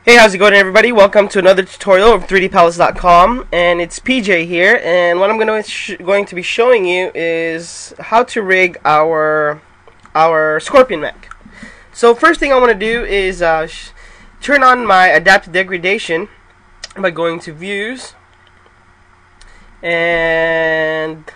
Hey, how's it going, everybody? Welcome to another tutorial of 3dpalace.com, and it's PJ here. And what I'm going to be showing you is how to rig our Scorpion mech. So first thing I want to do is turn on my adaptive degradation by going to Views and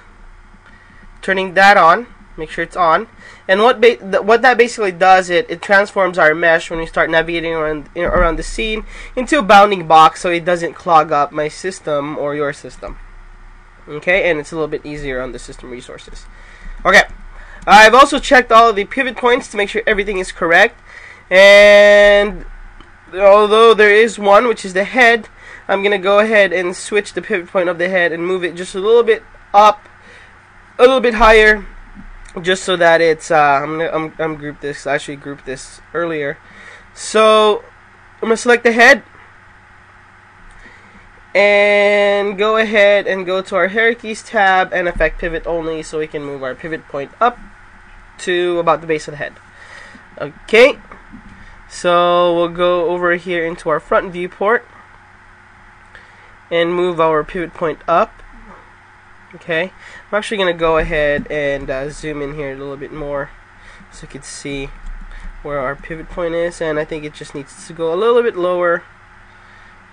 turning that on. Make sure it's on. And what that basically does, it transforms our mesh when we start navigating around the scene into a bounding box, so it doesn't clog up my system or your system. Okay, and it's a little bit easier on the system resources. Okay, I've also checked all of the pivot points to make sure everything is correct. And although there is one, which is the head, I'm gonna go ahead and switch the pivot point of the head and move it just a little bit up, a little bit higher, just so that it's I'm grouped this. I actually grouped this earlier. So I'm gonna select the head and go ahead and go to our hierarchies tab and affect pivot only, so we can move our pivot point up to about the base of the head. Okay, so we'll go over here into our front viewport and move our pivot point up. Okay, I'm actually going to go ahead and zoom in here a little bit more so you can see where our pivot point is, and I think it just needs to go a little bit lower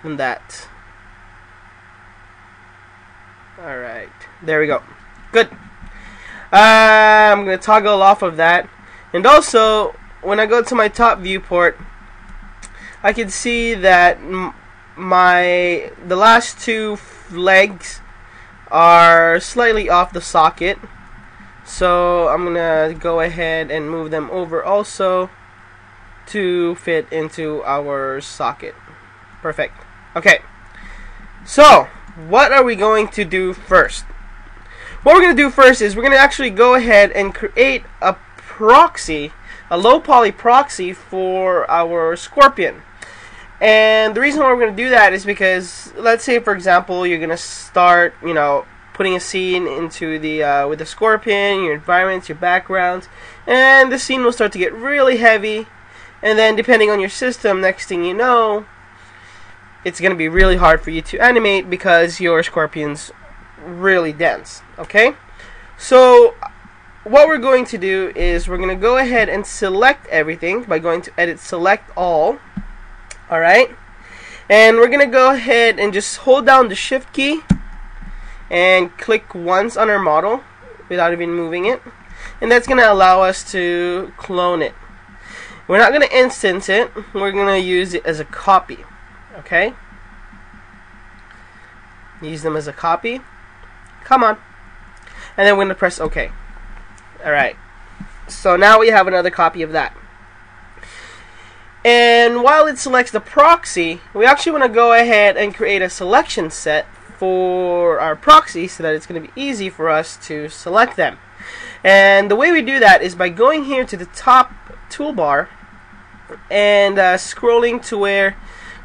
than that. Alright, there we go. Good. I'm going to toggle off of that, and also when I go to my top viewport, I can see that the last two legs are slightly off the socket, so I'm gonna go ahead and move them over also to fit into our socket. Perfect. Okay, so what are we going to do first? What we're gonna do first is we're gonna actually go ahead and create a proxy, a low poly proxy for our Scorpion. And the reason why we're going to do that is because, let's say for example, you're going to start, putting a scene into the with the Scorpion, your environments, your backgrounds, and the scene will start to get really heavy, and then depending on your system, next thing you know, it's going to be really hard for you to animate because your Scorpion's really dense. Okay, so what we're going to do is we're going to go ahead and select everything by going to Edit, Select All. Alright, and we're gonna go ahead and just hold down the Shift key and click once on our model without even moving it, and that's gonna allow us to clone it. We're not gonna instance it, we're gonna use it as a copy. Okay, use them as a copy. Come on, and then we're gonna press OK. Alright, so now we have another copy of that. And while it selects the proxy, we actually want to go ahead and create a selection set for our proxy so that it's going to be easy for us to select them. And the way we do that is by going here to the top toolbar and scrolling to where,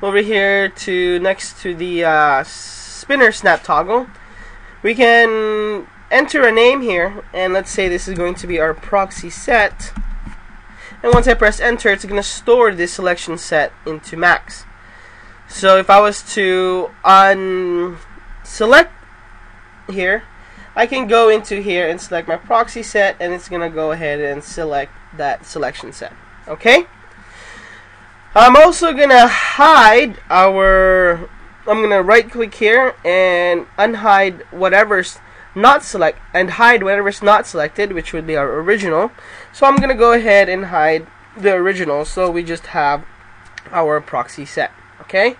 over here to next to the spinner snap toggle, we can enter a name here, and let's say this is going to be our proxy set. And once I press enter, it's going to store this selection set into Max. So if I was to unselect here, I can go into here and select my proxy set, and it's going to go ahead and select that selection set. Okay? I'm also going to hide I'm going to right click here and unhide whatever's not select, and hide whatever's not selected, which would be our original. So I'm gonna go ahead and hide the original, so we just have our proxy set. Okay,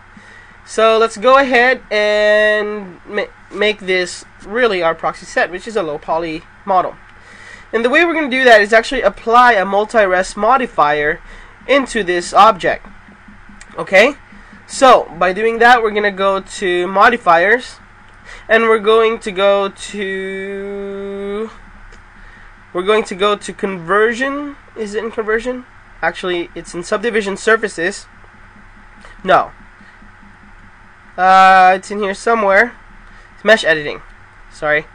so let's go ahead and make this really our proxy set, which is a low poly model. And the way we're gonna do that is actually apply a multi-res modifier into this object. Okay, so by doing that, we're gonna go to modifiers, and we're going to go to conversion. Is it in conversion? Actually, it's in subdivision surfaces. No. It's in here somewhere. It's mesh editing. Sorry.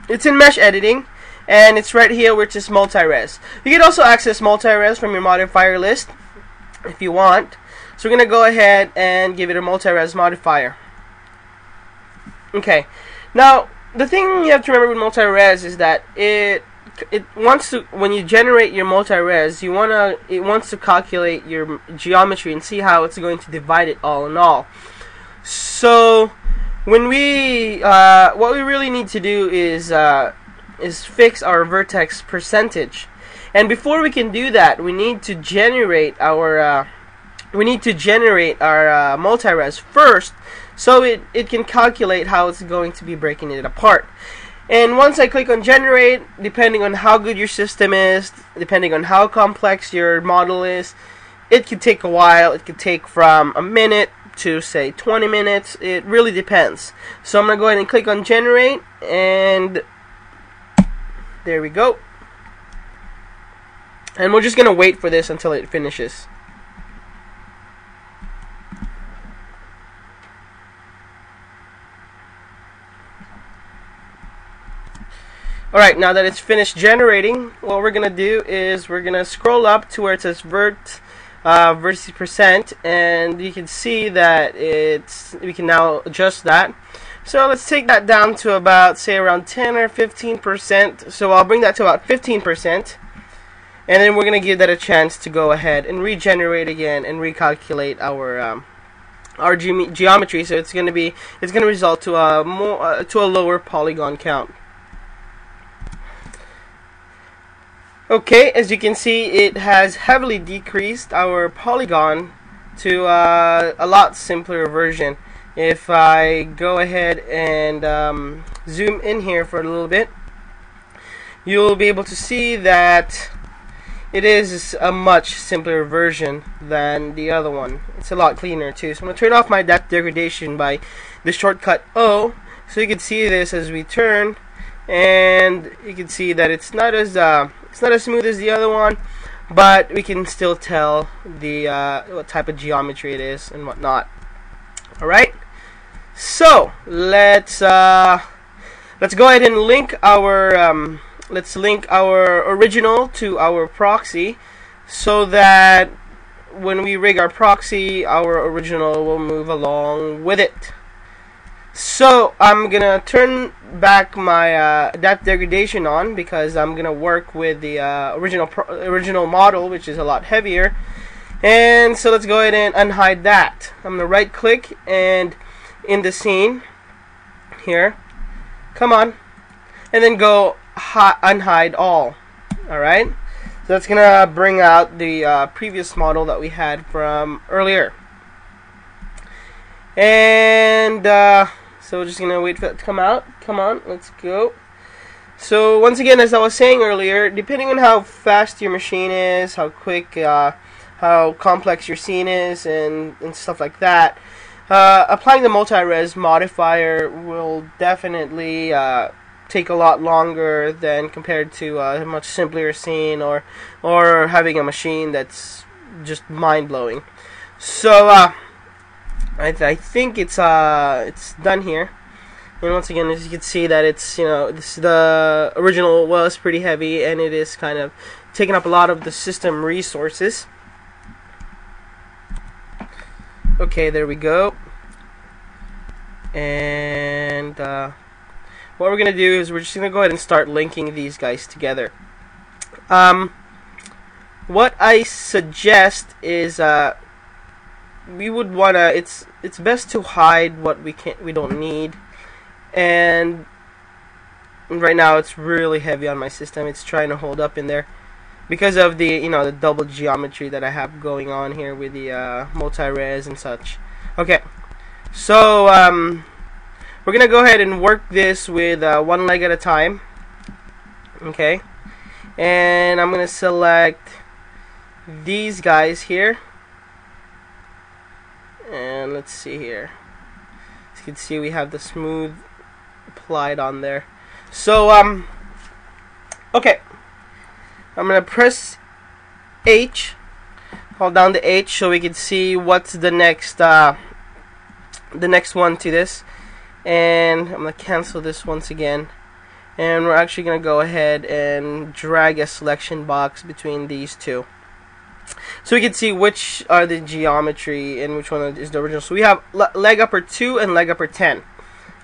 It's in mesh editing, and it's right here, which is multi-res. You can also access multi-res from your modifier list if you want. So we're going to go ahead and give it a multi-res modifier. Okay, now the thing you have to remember with multi-res is that it wants to, when you generate your multi-res, it wants to calculate your geometry and see how it's going to divide it all in all. So when we what we really need to do is fix our vertex percentage, and before we can do that, we need to generate our multi-res first, so it can calculate how it's going to be breaking it apart. And once I click on generate, depending on how good your system is, depending on how complex your model is, it could take a while. It could take from a minute to say 20 minutes. It really depends. So I'm going to go ahead and click on generate, and there we go. And we're just going to wait for this until it finishes. Alright, now that it's finished generating, what we're going to do is we're going to scroll up to where it says vertex percent, and you can see that we can now adjust that. So let's take that down to about, say, around 10 or 15%. So I'll bring that to about 15%, and then we're going to give that a chance to go ahead and regenerate again and recalculate our geometry. So it's going to result to a lower polygon count. Okay, as you can see, it has heavily decreased our polygon to a lot simpler version. If I go ahead and zoom in here for a little bit, you'll be able to see that it is a much simpler version than the other one. It's a lot cleaner too. So I'm going to turn off my depth degradation by the shortcut O, so you can see this as we turn, and you can see that it's not as smooth as the other one, but we can still tell the what type of geometry it is and whatnot. All right, so let's go ahead and link our original to our proxy, so that when we rig our proxy, our original will move along with it. So I'm gonna turn back my depth degradation on, because I'm gonna work with the original model, which is a lot heavier. And so let's go ahead and unhide that. I'm gonna right click, and in the scene here, come on, and then go unhide all. Alright, so that's gonna bring out the previous model that we had from earlier. And so we're just gonna wait for that to come out. Come on, let's go. So once again, as I was saying earlier, depending on how fast your machine is, how quick, how complex your scene is, and stuff like that, applying the multi-res modifier will definitely take a lot longer than compared to a much simpler scene, or having a machine that's just mind-blowing. So I think it's done here. And once again, as you can see, that the original was pretty heavy, and it is kind of taking up a lot of the system resources. Okay, there we go. And what we're gonna do is we're just gonna go ahead and start linking these guys together. What I suggest is we would wanna. It's best to hide what we don't need. And right now it's really heavy on my system. It's trying to hold up in there because of the the double geometry that I have going on here with the multi-res and such. Okay, so we're gonna go ahead and work this with one leg at a time. Okay, and I'm gonna select these guys here, and let's see here. As you can see, we have the smooth applied on there. So okay, I'm gonna press H, hold down the H, so we can see what's the next one to this. And I'm gonna cancel this once again, and we're actually gonna go ahead and drag a selection box between these two. so we can see which are the geometry and which one is the original. So we have leg upper 2 and leg upper 10.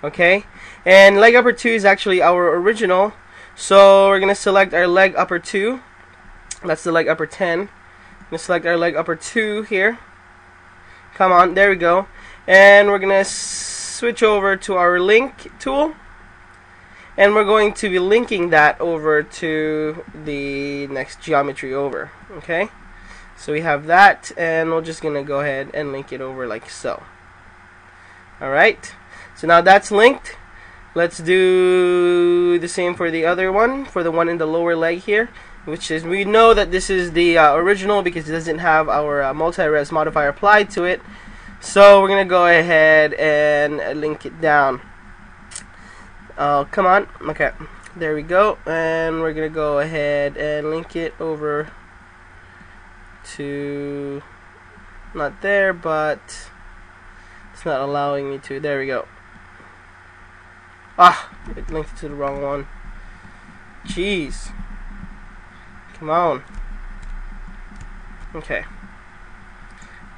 Okay, and leg upper 2 is actually our original. So we're gonna select our leg upper 2. That's the leg upper 10. I'm gonna select our leg upper 2 here. Come on, there we go. And we're gonna switch over to our link tool, and we're going to be linking that over to the next geometry over. Okay, so we have that, and we're just gonna go ahead and link it over like so. Alright, so now that's linked. Let's do the same for the other one, for the one in the lower leg here, which is, we know that this is the original because it doesn't have our multi-res modifier applied to it. So we're gonna go ahead and link it down. Come on. Okay, there we go. And we're gonna go ahead and link it over to, not there, but it's not allowing me to. There we go. Ah, it linked to the wrong one. Jeez. Come on. Okay.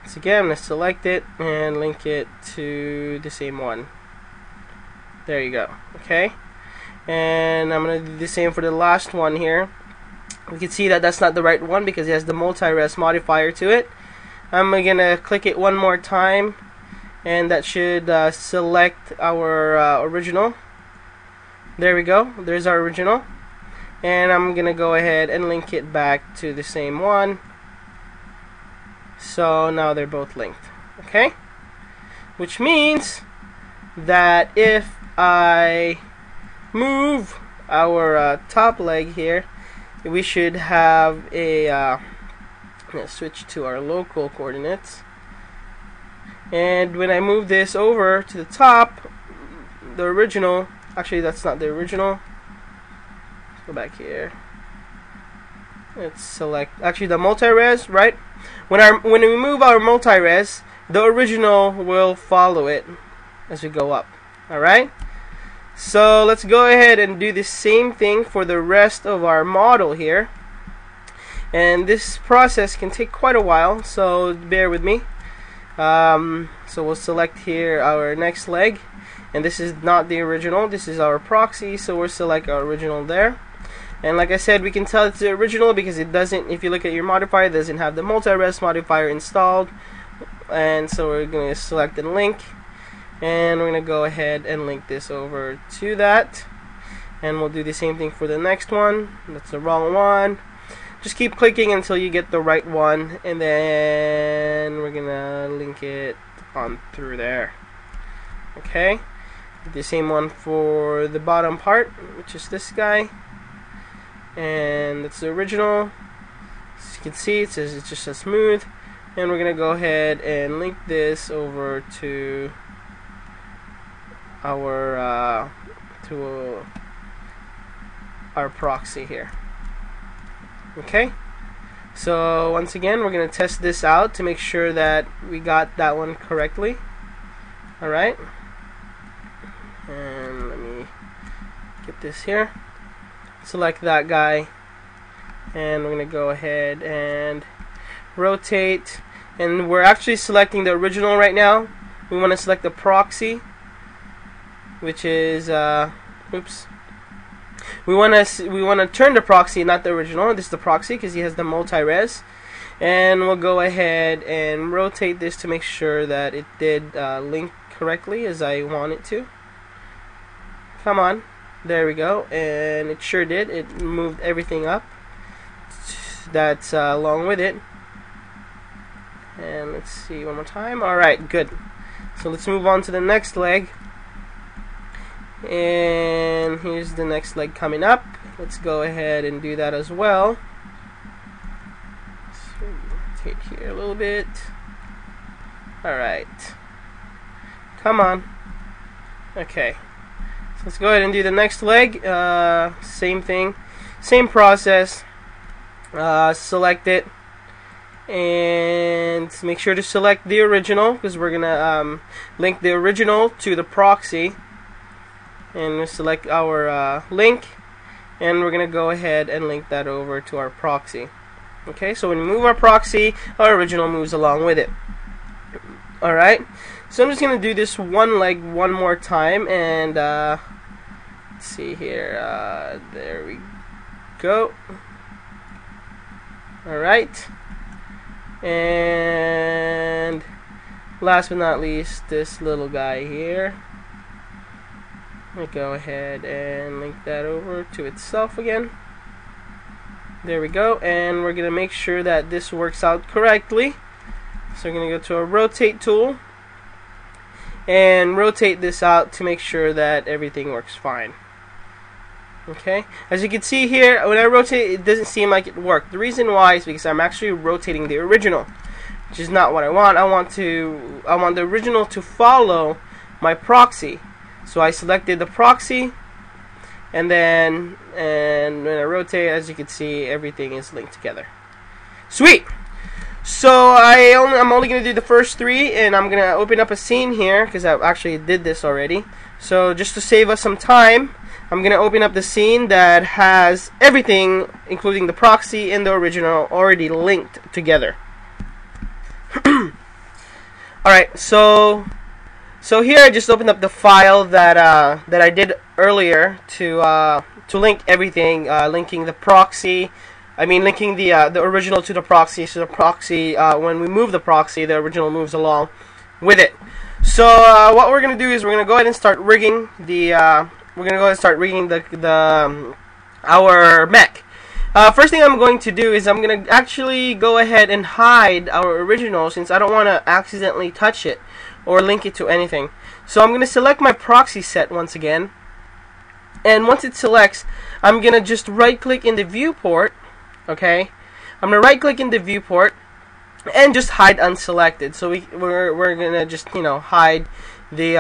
So again, let's select it and link it to the same one. There you go. Okay. And I'm going to do the same for the last one here. We can see that that's not the right one because it has the multi-res modifier to it. I'm going to click it one more time, and that should select our original. There we go. There's our original. And I'm going to go ahead and link it back to the same one. So now they're both linked. Okay? Which means that if I move our top leg here, we should have a I'm going to switch to our local coordinates. And when I move this over to the top, the original, actually that's not the original. Let's go back here. Let's select actually the multi-res, right? When we move our multi-res, the original will follow it as we go up. Alright? So let's go ahead and do the same thing for the rest of our model here. And this process can take quite a while, so bear with me. So we'll select here our next leg, and this is not the original, this is our proxy, so we'll select our original there. And like I said, we can tell it's the original because it doesn't, if you look at your modifier, it doesn't have the multi-res modifier installed. And so we're going to select and link, and we're going to go ahead and link this over to that. And we'll do the same thing for the next one. That's the wrong one. Just keep clicking until you get the right one, and then we're going to link it on through there. Okay, the same one for the bottom part, which is this guy. And that's the original. As you can see, it says it's just a smooth, and we're gonna go ahead and link this over to our proxy here. Okay, so once again, we're gonna test this out to make sure that we got that one correctly. All right, and let me get this here. Select that guy, and we're going to go ahead and rotate, and we're actually selecting the original right now. We want to select the proxy, which is oops, we want to turn the proxy, not the original. This is the proxy because he has the multi-res, and we'll go ahead and rotate this to make sure that it did link correctly as I want it to. Come on. There we go, and it sure did. It moved everything up that's along with it. And let's see one more time. Alright, good. So let's move on to the next leg. And here's the next leg coming up. Let's go ahead and do that as well. So rotate here a little bit. Alright. Come on. Okay. So let's go ahead and do the next leg. Same thing, same process. Select it, and make sure to select the original because we're gonna link the original to the proxy. And we select our link, and we're gonna go ahead and link that over to our proxy. Okay, so when we move our proxy, our original moves along with it. Alright, so I'm just going to do this one leg one more time, and let's see here, there we go. Alright, and last but not least, this little guy here. Let me go ahead and link that over to itself again. There we go, and we're going to make sure that this works out correctly. So we're going to go to our rotate tool and rotate this out to make sure that everything works fine. Okay, as you can see here, when I rotate, it doesn't seem like it worked. The reason why is because I'm actually rotating the original, which is not what I want. I want the original to follow my proxy. So I selected the proxy, and when I rotate, as you can see, everything is linked together. Sweet. So I'm only going to do the first three, and I'm going to open up a scene here because I actually did this already. So just to save us some time, I'm going to open up the scene that has everything, including the proxy and the original, already linked together. Alright, so here I just opened up the file that I did earlier to link everything, linking the proxy. I mean, linking the original to the proxy. So the proxy, when we move the proxy, the original moves along with it. So what we're gonna do is we're gonna go ahead and start rigging our mech. First thing I'm going to do is I'm gonna actually go ahead and hide our original, since I don't want to accidentally touch it or link it to anything. So I'm going to select my proxy set once again, and once it selects, I'm going to just right click in the viewport. Okay, I'm going to right click in the viewport and just hide unselected. So we're going to just, you know, hide the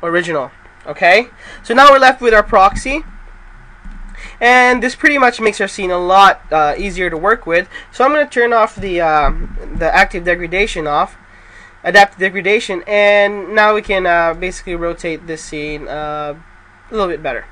original. Okay, so now we're left with our proxy, and this pretty much makes our scene a lot easier to work with. So I'm going to turn off the active degradation off. Adaptive degradation, and now we can basically rotate this scene a little bit better.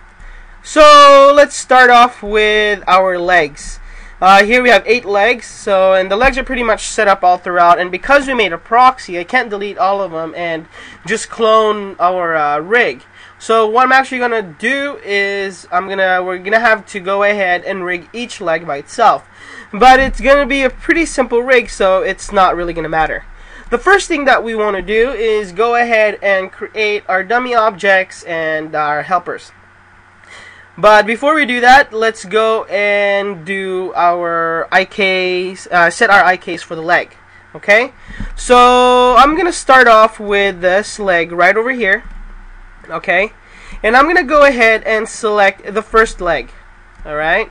So let's start off with our legs. Here we have 8 legs, and the legs are pretty much set up all throughout, and because we made a proxy, I can't delete all of them and just clone our rig. So what I'm actually gonna do is we're gonna have to go ahead and rig each leg by itself, but it's gonna be a pretty simple rig, so it's not really gonna matter. The first thing that we want to do is go ahead and create our dummy objects and our helpers. But before we do that, let's go and do our IKs, set our IKs for the leg. Okay, so I'm gonna start off with this leg right over here. Okay, and I'm gonna go ahead and select the first leg. Alright,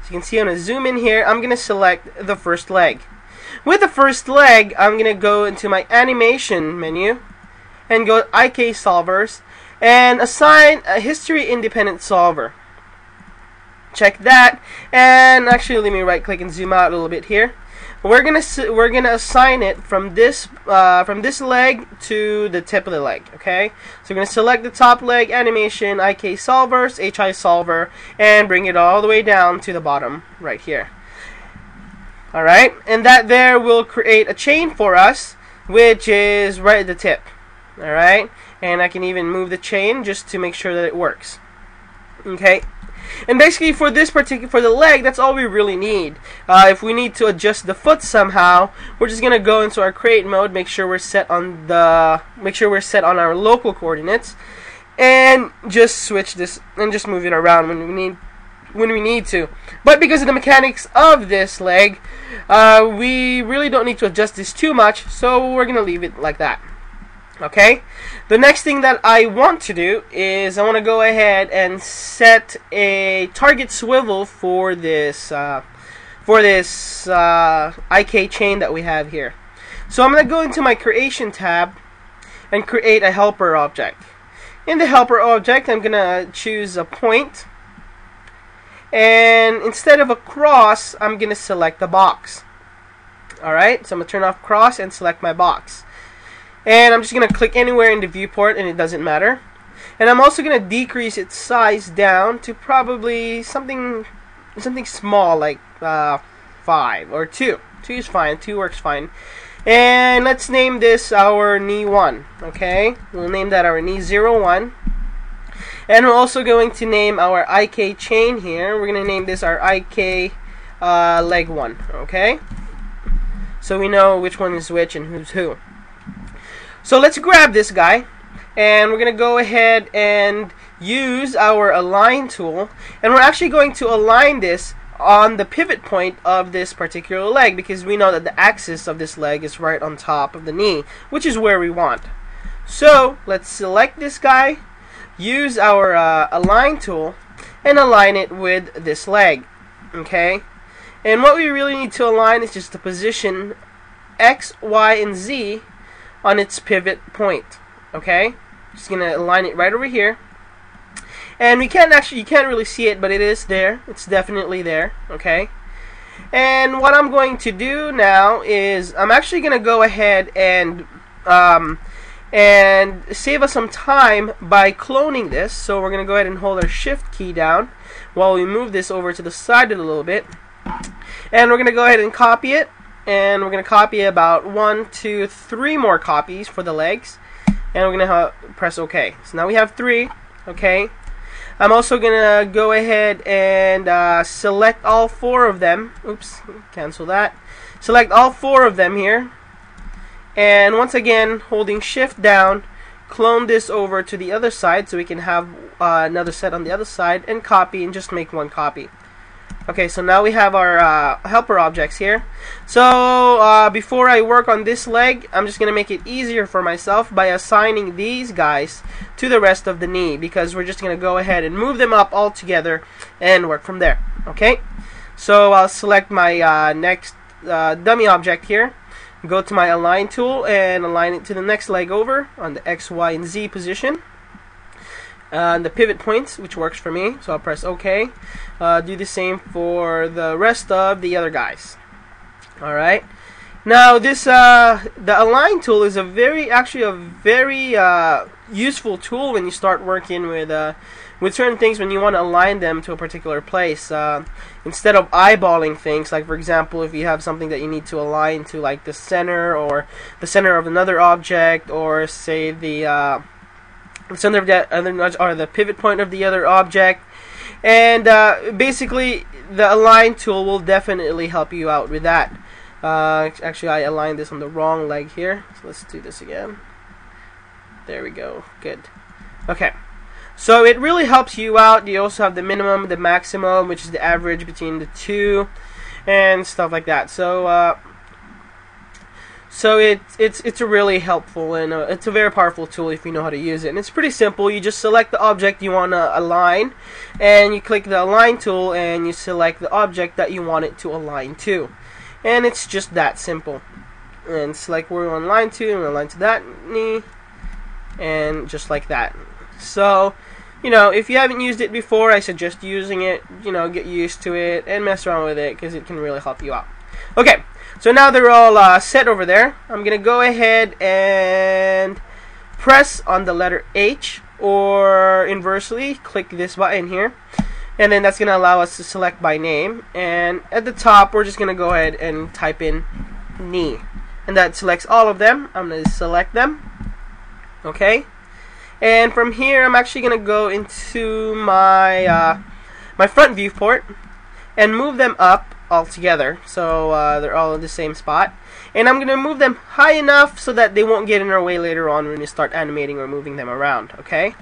as you can see, I'm gonna zoom in here. I'm gonna select the first leg. With the first leg, I'm going to go into my animation menu and go IK solvers and assign a history independent solver. Check that, and actually let me right click and zoom out a little bit here. We're gonna assign it from this leg to the tip of the leg. Okay, so we're gonna select the top leg, animation, IK solvers, HI solver, and bring it all the way down to the bottom right here. Alright, and that there will create a chain for us, which is right at the tip. Alright, and I can even move the chain just to make sure that it works. Okay, and basically for the leg, that's all we really need. If we need to adjust the foot somehow, we're just gonna go into our create mode, make sure we're set on our local coordinates, and just switch this and just move it around when we need to. But because of the mechanics of this leg, we really don't need to adjust this too much, so we're gonna leave it like that. Okay, the next thing that I want to do is I want to go ahead and set a target swivel for this IK chain that we have here. So I'm going to go into my creation tab and create a helper object. In the helper object, I'm going to choose a point, and instead of a cross, I'm going to select a box. Alright, so I'm going to turn off cross and select my box. And I'm just going to click anywhere in the viewport, and it doesn't matter. And I'm also going to decrease its size down to probably something small, like 5 or 2. 2 is fine. 2 works fine. And let's name this our knee 1. Okay, we'll name that our knee 01. And we're also going to name our IK chain here. We're going to name this our IK leg 1. Okay, so we know which one is which and who's who. So let's grab this guy, and we're going to go ahead and use our align tool, and we're actually going to align this on the pivot point of this particular leg, because we know that the axis of this leg is right on top of the knee, which is where we want. So let's select this guy, use our align tool, and align it with this leg. Okay, and what we really need to align is just the position X, Y, and Z on its pivot point. Okay, just gonna align it right over here. And you can't really see it, but it is there. It's definitely there. Okay. And what I'm going to do now is I'm actually going to go ahead and save us some time by cloning this. So we're going to go ahead and hold our shift key down while we move this over to the side a little bit. And we're going to go ahead and copy it. And we're going to copy about 1, 2, 3 more copies for the legs. And we're going to press OK. So now we have 3. Okay. I'm also going to go ahead and select all 4 of them. Oops, cancel that. Select all 4 of them here. And once again, holding shift down, clone this over to the other side so we can have another set on the other side, and copy, and just make 1 copy. Okay, so now we have our helper objects here. So before I work on this leg, I'm just going to make it easier for myself by assigning these guys to the rest of the knee, because we're just going to go ahead and move them up all together and work from there. Okay, so I'll select my next dummy object here, go to my align tool, and align it to the next leg over on the X, Y, and Z position. The pivot points, which works for me, so I'll press OK. Do the same for the rest of the other guys. Alright, now this the align tool is actually a very useful tool when you start working with certain things, when you want to align them to a particular place, instead of eyeballing things. Like, for example, if you have something that you need to align to, like the center or the center of another object, or say the center of that other, or the pivot point of the other object. And basically the align tool will definitely help you out with that. Actually, I aligned this on the wrong leg here, so let's do this again. There we go. Good. Okay, so it really helps you out. You also have the minimum, the maximum, which is the average between the two, and stuff like that. So it's a really helpful, and it's a very powerful tool if you know how to use it. And it's pretty simple. You just select the object you want to align, and you click the align tool, and you select the object that you want it to align to. And it's just that simple. And select where we want to align to, and align to that knee, and just like that. So, you know, if you haven't used it before, I suggest using it. You know, get used to it and mess around with it, because it can really help you out. Okay. So now they're all set over there. I'm going to go ahead and press on the letter H, or inversely, click this button here. And then that's going to allow us to select by name. And at the top, we're just going to go ahead and type in knee. And that selects all of them. I'm going to select them. Okay. And from here, I'm actually going to go into my, my front viewport and move them up all together, so they're all in the same spot. And I'm going to move them high enough so that they won't get in our way later on when we start animating or moving them around. Okay,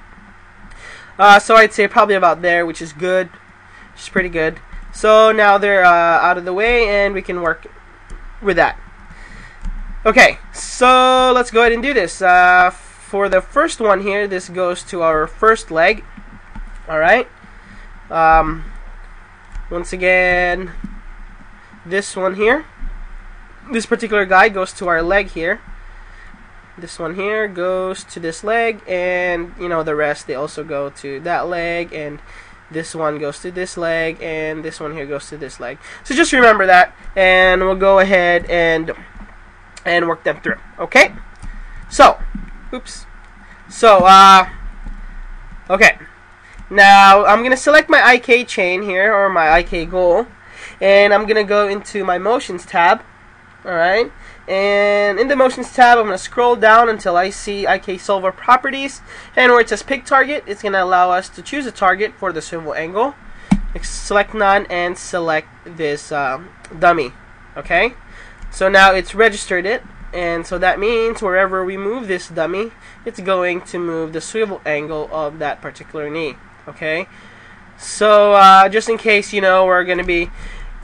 so I'd say probably about there, which is good, which is pretty good. So now they're out of the way, and we can work with that. Okay, so let's go ahead and do this. For the first one here, this goes to our first leg. Alright, once again, this one here, this particular guy goes to our leg here. This one here goes to this leg, and you know, the rest, they also go to that leg, and this one goes to this leg, and this one here goes to this leg. So just remember that, and we'll go ahead and work them through. Okay, so oops, so okay, now I'm gonna select my IK chain here, or my IK goal. and I'm gonna go into my motions tab. Alright, and in the motions tab I'm gonna scroll down until I see IK Solver properties, and where it says pick target, it's gonna allow us to choose a target for the swivel angle. Select none and select this dummy. Okay, so now it's registered it, and so that means wherever we move this dummy, it's going to move the swivel angle of that particular knee. Okay, so just in case, you know, we're gonna be,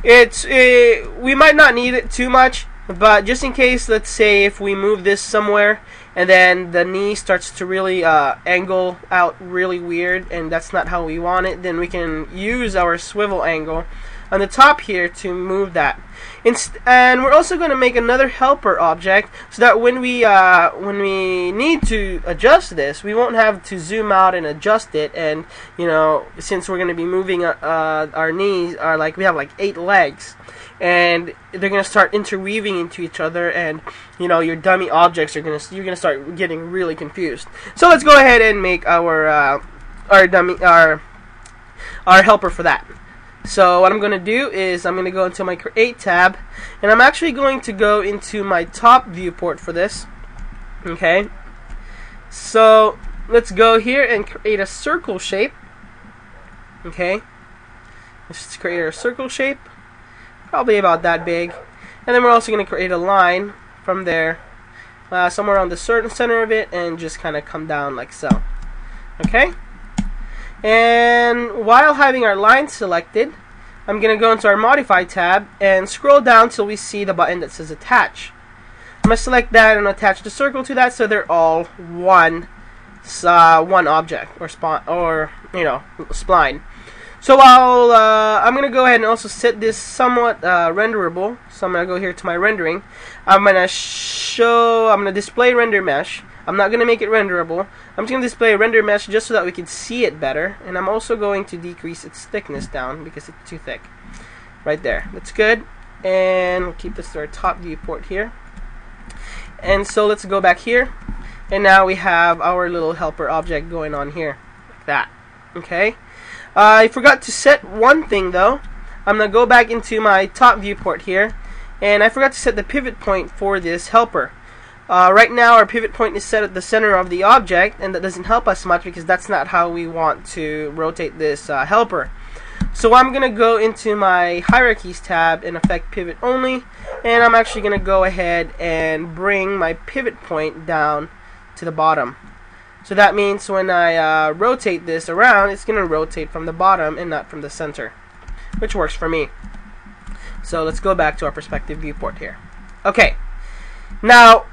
we might not need it too much, but just in case, let's say if we move this somewhere and then the knee starts to really angle out really weird, and that's not how we want it, then we can use our swivel angle on the top here to move that. And we're also going to make another helper object so that when we need to adjust this, we won't have to zoom out and adjust it. And you know, since we're going to be moving our knees, are like, we have like 8 legs, and they're going to start interweaving into each other, and you know, your dummy objects are you're going to start getting really confused. So let's go ahead and make our helper for that. So what I'm going to do is I'm going to go into my Create tab, and I'm actually going to go into my top viewport for this. Okay, so let's go here and create a circle shape. Okay, let's just create a circle shape, probably about that big, and then we're also going to create a line from there, somewhere around the certain center of it, and just kind of come down like so. Okay. And while having our line selected, I'm going to go into our Modify tab and scroll down till we see the button that says Attach. I'm going to select that and attach the circle to that so they're all one object, or spline. So I'm going to go ahead and also set this somewhat renderable. So I'm going to go here to my rendering. I'm going to display render mesh. I'm not going to make it renderable. I'm just going to display a render mesh just so that we can see it better. And I'm also going to decrease its thickness down because it's too thick. Right there. That's good. And we'll keep this to our top viewport here. And so let's go back here. And now we have our little helper object going on here. Like that. Okay. I forgot to set one thing though. I'm going to go back into my top viewport here. And I forgot to set the pivot point for this helper. Right now our pivot point is set at the center of the object, and that doesn't help us much because that's not how we want to rotate this helper. So I'm going to go into my Hierarchies tab and Affect Pivot Only, and I'm actually going to go ahead and bring my pivot point down to the bottom. So that means when I rotate this around, it's going to rotate from the bottom and not from the center, which works for me. So let's go back to our perspective viewport here. Okay, now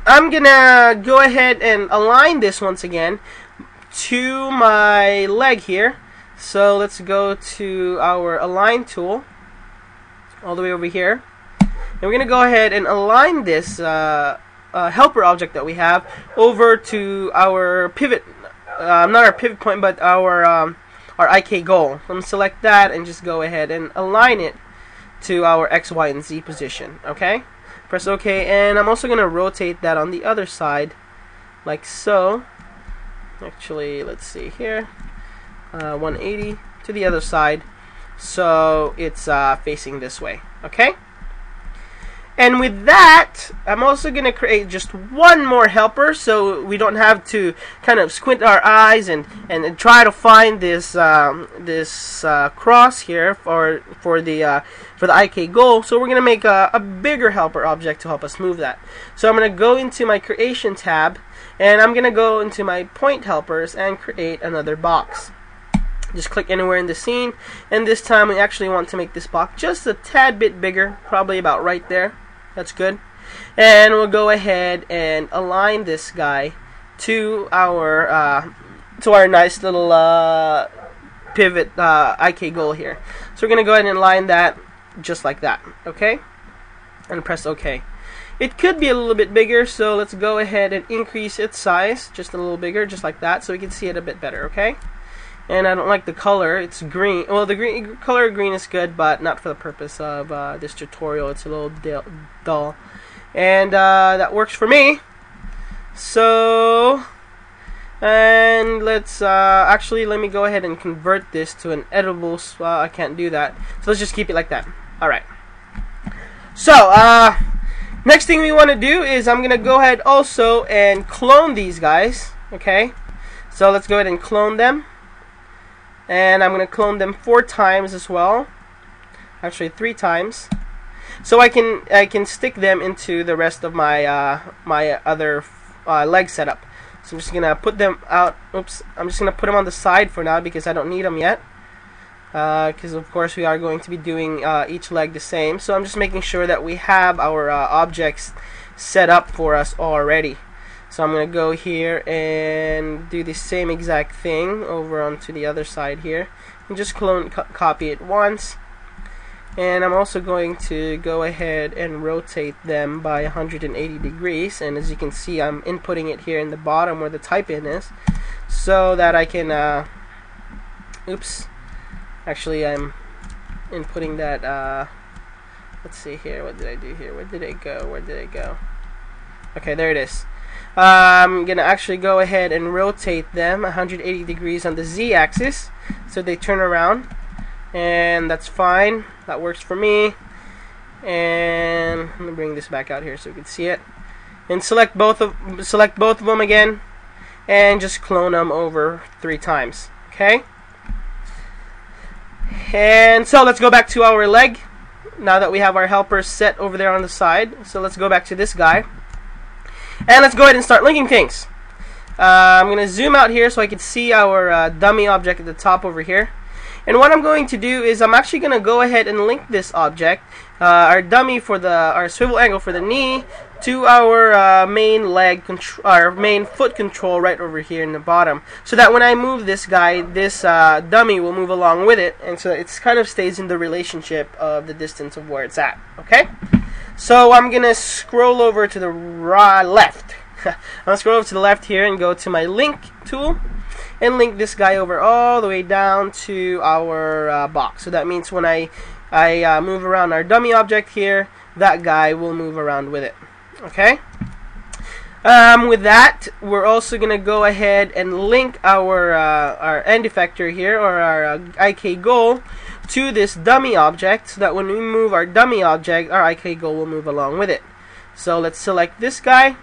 I'm gonna go ahead and align this once again to my leg here. So let's go to our Align tool all the way over here, and we're gonna go ahead and align this helper object that we have over to our pivot, not our pivot point, but our IK goal. So I'm gonna select that and just go ahead and align it to our X, Y, and Z position. Okay. Press OK, and I'm also going to rotate that on the other side, like so. Actually, let's see here, 180 to the other side, so it's facing this way. Okay. And with that, I'm also going to create just one more helper, so we don't have to kind of squint our eyes and try to find this cross here for the IK goal. So we're going to make a bigger helper object to help us move that. So I'm going to go into my Creation tab, and I'm going to go into my Point Helpers and create another box. Just click anywhere in the scene, and this time we actually want to make this box just a tad bit bigger, probably about right there. That's good. And we'll go ahead and align this guy to our nice little pivot IK goal here. So we're going to go ahead and align that just like that. Okay? And press OK. It could be a little bit bigger, so let's go ahead and increase its size just a little bigger, just like that, so we can see it a bit better. Okay? And I don't like the color. It's green. Well, the color green is good, but not for the purpose of this tutorial. It's a little dull. And that works for me. So, and let's actually, let me go ahead and convert this to an editable. I can't do that. So let's just keep it like that. Alright. So, next thing we want to do is I'm going to go ahead also and clone these guys. Okay? So let's go ahead and clone them. And I'm going to clone them 4 times as well. Actually 3 times. So I can stick them into the rest of my my other leg setup. So I'm just gonna put them out. Oops! I'm just gonna put them on the side for now because I don't need them yet. Because of course we are going to be doing each leg the same. So I'm just making sure that we have our objects set up for us already. So I'm gonna go here and do the same exact thing over onto the other side here, and just copy it once. And I'm also going to go ahead and rotate them by 180 degrees. And as you can see, I'm inputting it here in the bottom where the type in is, so that I can, oops, actually I'm inputting that, let's see here, what did I do here, where did it go, okay, there it is. I'm going to actually go ahead and rotate them 180 degrees on the Z-axis, so they turn around. And that's fine. That works for me. And let me bring this back out here so you can see it. And select both of them again, and just clone them over 3 times. Okay. And so let's go back to our leg. Now that we have our helpers set over there on the side, so let's go back to this guy, and let's go ahead and start linking things. I'm gonna zoom out here so I can see our dummy object at the top over here. And what I'm going to do is I'm actually going to go ahead and link this object, our dummy for our swivel angle for the knee, to our main foot control right over here in the bottom, so that when I move this guy, this dummy will move along with it, and so it kind of stays in the relationship of the distance of where it's at. Okay, so I'm going to scroll over to the left. I'm going to scroll over to the left here and go to my link tool, and link this guy over all the way down to our box. So that means when I move around our dummy object here, that guy will move around with it. Okay. With that, we're also gonna go ahead and link our end effector here, or our IK goal, to this dummy object, so that when we move our dummy object, our IK goal will move along with it. So let's select this guy.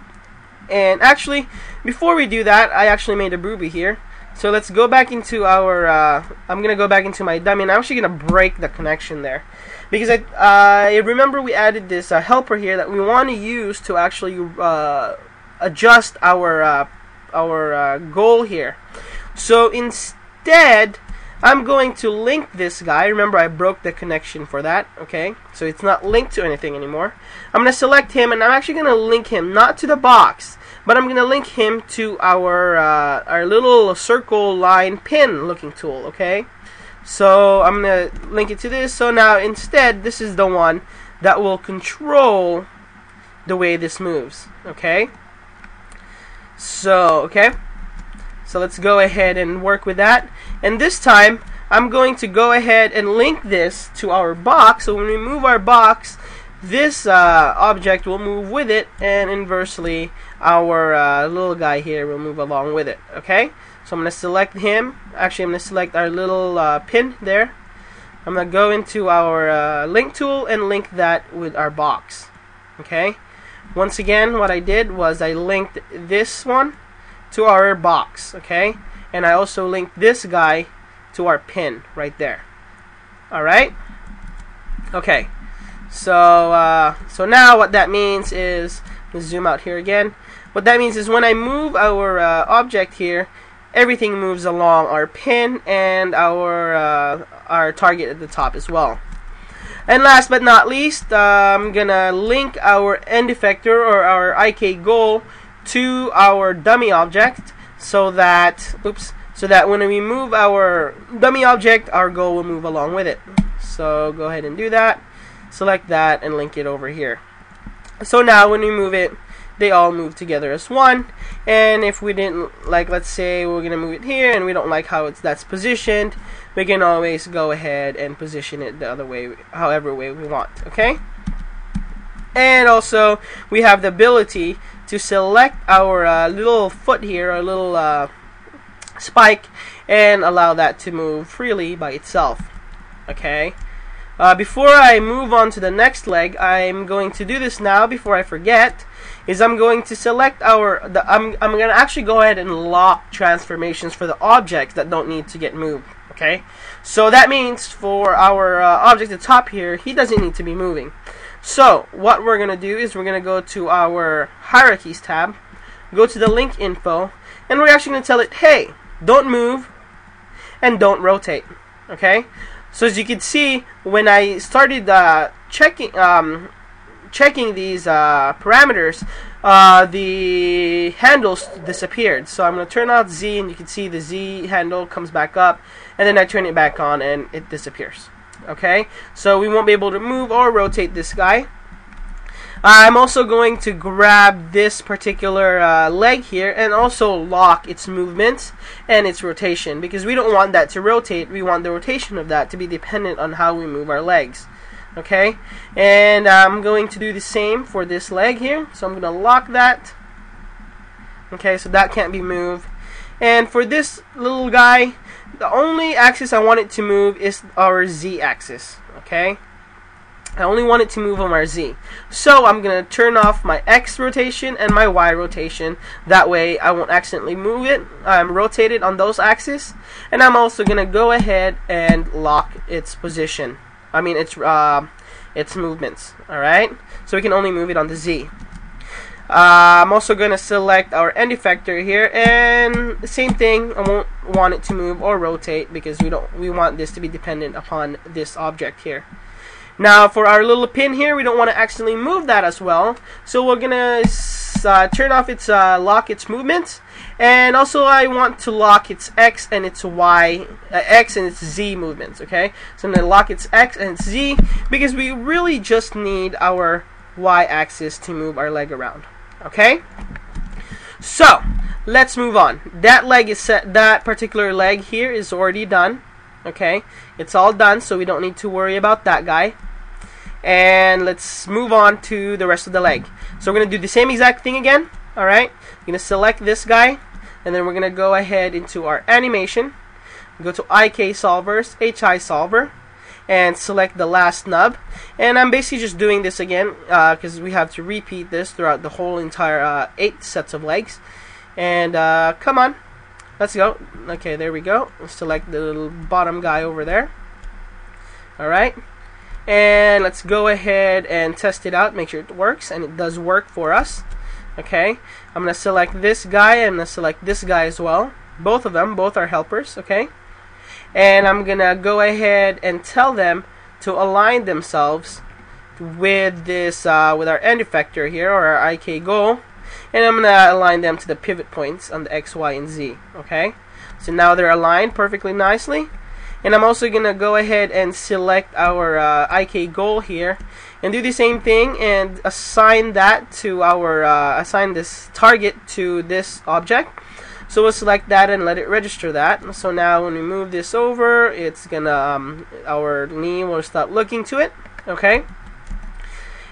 And actually, before we do that, I actually made a booby here. So let's go back into our, I'm going to go back into my dummy, and I'm actually going to break the connection there. Because I remember we added this helper here that we want to use to actually adjust our goal here. So instead, I'm going to link this guy. Remember, I broke the connection for that, okay? So it's not linked to anything anymore. I'm going to select him, and I'm actually going to link him, not to the box, but I'm going to link him to our little circle line pin looking tool, okay? So I'm going to link it to this. So now instead, this is the one that will control the way this moves, okay? So, okay. So let's go ahead and work with that. And this time, I'm going to go ahead and link this to our box. So when we move our box, this object will move with it, and inversely, our little guy here will move along with it. Okay? So I'm going to select him. Actually, I'm going to select our little pin there. I'm going to go into our link tool and link that with our box. Okay? Once again, what I did was I linked this one to our box. Okay? And I also linked this guy to our pin right there. Alright? Okay. So now what that means is, let's zoom out here again. What that means is when I move our object here, everything moves along our pin and our target at the top as well. And last but not least, I'm gonna link our end effector, or our IK goal, to our dummy object, so that when we move our dummy object, our goal will move along with it. So go ahead and do that. Select that and link it over here. So now when we move it, they all move together as one. And if we didn't like, let's say we're gonna move it here and we don't like how that's positioned, we can always go ahead and position it the other way, however way we want. Okay? And also we have the ability to select our little foot here, our little spike, and allow that to move freely by itself. Okay? Before I move on to the next leg, I'm going to do this now before I forget. I'm going to select I'm going to actually go ahead and lock transformations for the objects that don't need to get moved. Okay, so that means for our object at the top here, he doesn't need to be moving. So what we're going to do is we're going to go to our hierarchies tab, go to the link info, and we're actually going to tell it, hey, don't move and don't rotate. Okay, so as you can see, when I started checking these parameters, the handles disappeared. So I'm going to turn off Z, and you can see the Z handle comes back up, and then I turn it back on and it disappears. Okay, so we won't be able to move or rotate this guy. I'm also going to grab this particular leg here and also lock its movement and its rotation, because we don't want that to rotate. We want the rotation of that to be dependent on how we move our legs. Okay, and I'm going to do the same for this leg here. So I'm going to lock that. Okay, so that can't be moved. And for this little guy, the only axis I want it to move is our Z axis. Okay, I only want it to move on our Z. So I'm going to turn off my X rotation and my Y rotation. That way I won't accidentally move it. Rotate it on those axes. And I'm also going to go ahead and lock its position. I mean its movements. Alright, so we can only move it on the Z. I'm also going to select our end effector here, and the same thing, I won't want it to move or rotate because we want this to be dependent upon this object here. Now for our little pin here, we don't want to accidentally move that as well, so we're going to turn off its lock its movements, and also I want to lock its X and its Y, X and its Z movements. Okay, so I'm going to lock its X and its Z because we really just need our Y axis to move our leg around. Okay, so let's move on. That leg is set. That particular leg here is already done. Okay, it's all done, so we don't need to worry about that guy. And let's move on to the rest of the leg. So we're going to do the same exact thing again. Alright, we're going to select this guy, and then we're going to go ahead into our animation, go to IK Solvers, HI Solver, and select the last nub. And I'm basically just doing this again because we have to repeat this throughout the whole entire 8 sets of legs. And come on, let's go. Okay, there we go. Let's select the little bottom guy over there. Alright, and let's go ahead and test it out, make sure it works, and it does work for us. Okay, I'm going to select this guy, and I'm going to select this guy as well. Both of them, both are helpers. Okay, and I'm going to go ahead and tell them to align themselves with this, with our end effector here, or our IK goal, and I'm going to align them to the pivot points on the X, Y, and Z. Okay, so now they're aligned perfectly nicely. And I'm also going to go ahead and select our IK goal here and do the same thing and assign that to our assign this target to this object. So we'll select that and let it register that. So now when we move this over, it's gonna our knee will start looking to it. Okay,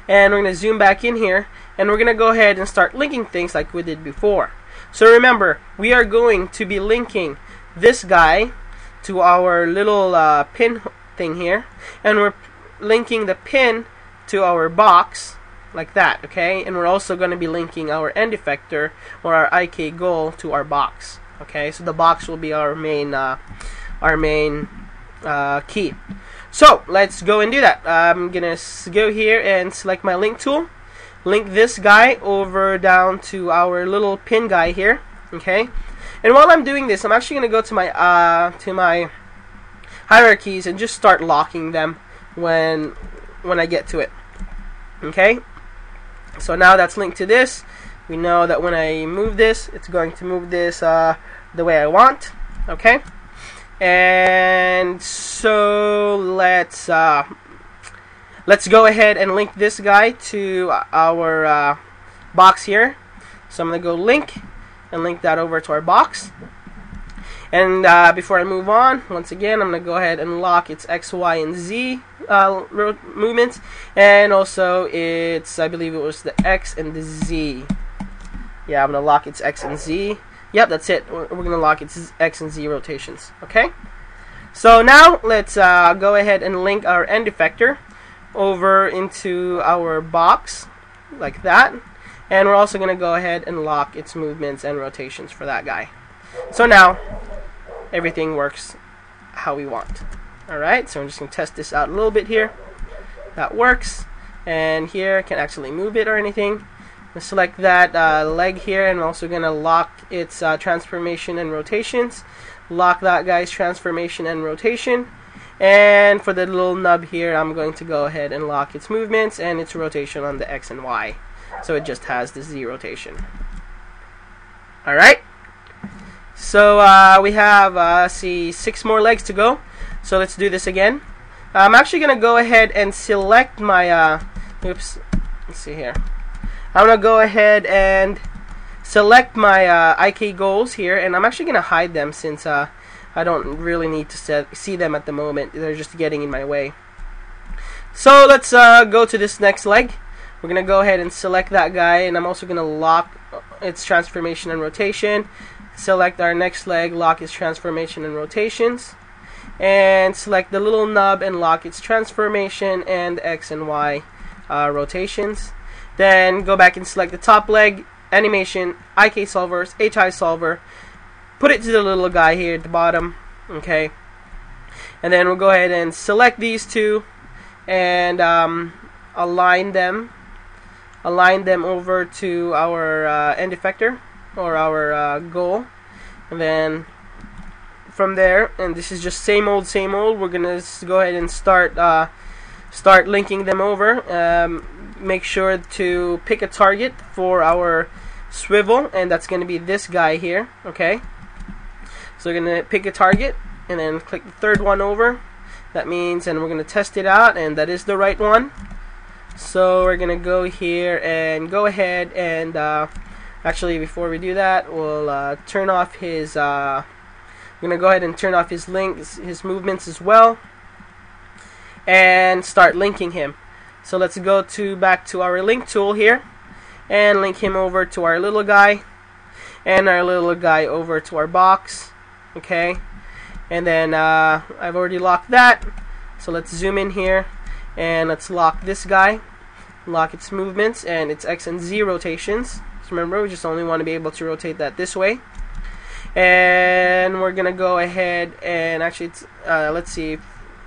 and we're gonna zoom back in here, and we're gonna go ahead and start linking things like we did before. So remember, we are going to be linking this guy to our little pin thing here, and we're linking the pin to our box like that. Okay, and we're also going to be linking our end effector or our IK goal to our box. Okay, so the box will be our main key. So let's go and do that. I'm gonna go here and select my link tool, link this guy over down to our little pin guy here. Okay, and while I'm doing this, I'm actually going to go to my hierarchies and just start locking them when I get to it. Okay, so now that's linked to this. We know that when I move this, it's going to move this the way I want. Okay, and so let's go ahead and link this guy to our box here. So I'm going to go link and link that over to our box. And before I move on, once again, I'm going to go ahead and lock its X, Y, and Z movements, and also its, I believe it was the X and the Z. Yeah, I'm going to lock its X and Z. Yep, that's it. We're going to lock its X and Z rotations. Okay? So now let's go ahead and link our end effector over into our box like that, and we're also going to go ahead and lock its movements and rotations for that guy. So now everything works how we want. Alright, so I'm just going to test this out a little bit here. That works, and here I can actually move it or anything. I'll select that leg here, and I'm also going to lock its transformation and rotations. Lock that guy's transformation and rotation. And for the little nub here, I'm going to go ahead and lock its movements and its rotation on the X and Y. So it just has the Z rotation. Alright. So we have, see, 6 more legs to go. So let's do this again. I'm actually going to go ahead and select my, oops, let's see here. I'm going to go ahead and select my IK goals here, and I'm actually going to hide them since I don't really need to see them at the moment. They're just getting in my way. So let's go to this next leg. We're going to go ahead and select that guy, and I'm also going to lock its transformation and rotation. Select our next leg, lock its transformation and rotations, and select the little nub and lock its transformation and X and Y rotations. Then go back and select the top leg, animation, IK solvers, HI solver, put it to the little guy here at the bottom, okay, and then we'll go ahead and select these two and align them over to our end effector or our goal, and then from there, and this is just same old, we're gonna go ahead and start linking them over. Make sure to pick a target for our swivel, and that's going to be this guy here, okay? So we're going to pick a target and then click the third one over. That means, and we're going to test it out, and that is the right one. So we're going to go here and go ahead and actually before we do that, we'll turn off his I'm going to go ahead and turn off his links, his movements as well, and start linking him. So let's go back to our link tool here and link him over to our little guy and our little guy over to our box, okay? And then I've already locked that, so let's zoom in here and let's lock this guy, lock its movements and its X and Z rotations. So remember, we just only want to be able to rotate that this way. And we're gonna go ahead and actually let's see.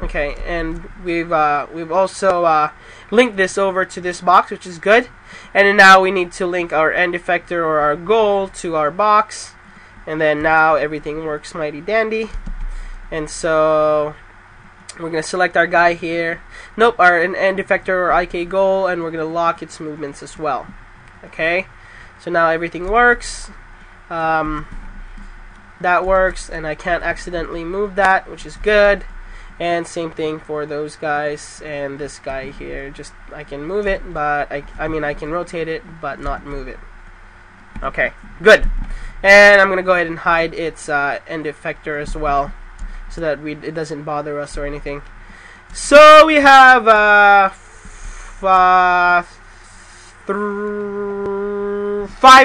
Okay, and we've also linked this over to this box, which is good. And then now we need to link our end effector or our goal to our box, and then now everything works mighty dandy. And so we're gonna select our guy here. Nope, our end effector or IK goal, and we're gonna lock its movements as well. Okay, so now everything works. That works, and I can't accidentally move that, which is good. And same thing for those guys and this guy here. Just I can move it, but I mean I can rotate it, but not move it. Okay, good. And I'm gonna go ahead and hide its end effector as well, so that it doesn't bother us or anything. So we have 5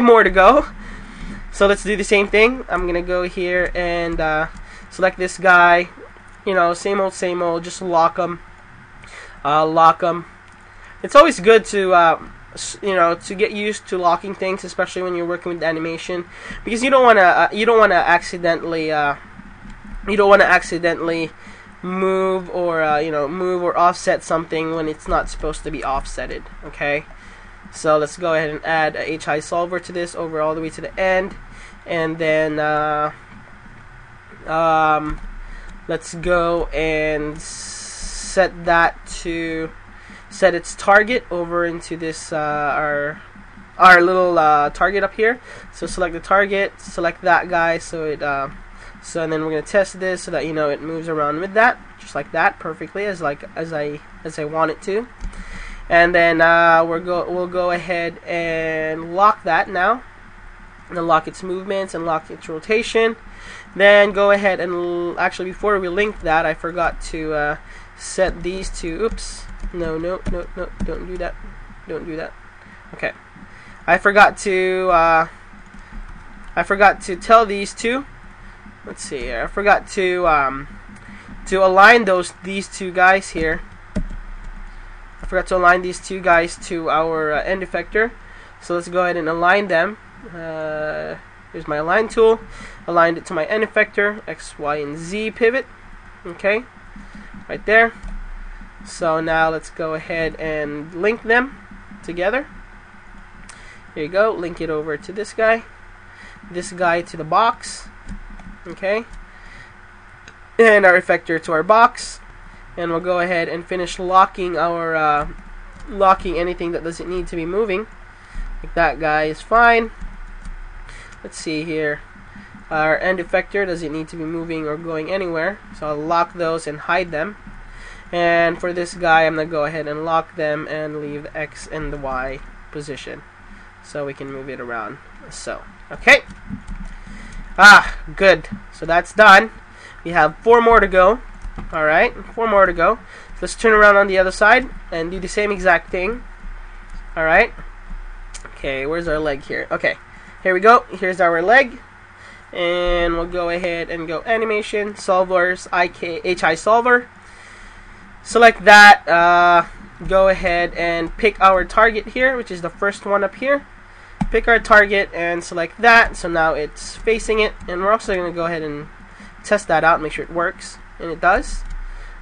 more to go. So let's do the same thing. I'm gonna go here and select this guy. You know, same old, just lock them. It's always good to, you know, to get used to locking things, especially when you're working with animation, because you don't want to accidentally move or you know, move or offset something when it's not supposed to be offsetted. Okay, so let's go ahead and add a HI solver to this over all the way to the end, and then let's go and set its target over into this our little target up here. So select the target, select that guy, so it and then we're gonna test this so that, you know, it moves around with that, just like that, perfectly as I want it to. And then we'll go ahead and lock that now, and then lock its movements and lock its rotation. Then go ahead and actually, before we link that, I forgot to set these two. Oops, no, don't do that. Okay, I forgot to tell these two. Let's see here. I forgot to to align these two guys here. I forgot to align these two guys to our end effector. So let's go ahead and align them. Here's my align tool. Aligned it to my end effector, X, Y, and Z pivot. Okay, right there. So now let's go ahead and link them together. Here you go. Link it over to this guy to the box. Okay, and our effector to our box. And we'll go ahead and finish locking our locking anything that doesn't need to be moving. Like that guy is fine. Let's see here. Our end effector doesn't need to be moving or going anywhere, so I'll lock those and hide them. And for this guy, I'm going to go ahead and lock them and leave the X and the Y position, so we can move it around. So, okay. Good. So that's done. We have 4 more to go. Alright, 4 more to go. So let's turn around on the other side and do the same exact thing. Alright. Okay, where's our leg here? Okay, here we go. Here's our leg. And we'll go ahead and go animation, solvers, HI solver. Select that. Go ahead and pick our target here, which is the first one up here. Pick our target and select that. So now it's facing it. And we're also going to go ahead and test that out, make sure it works. And it does.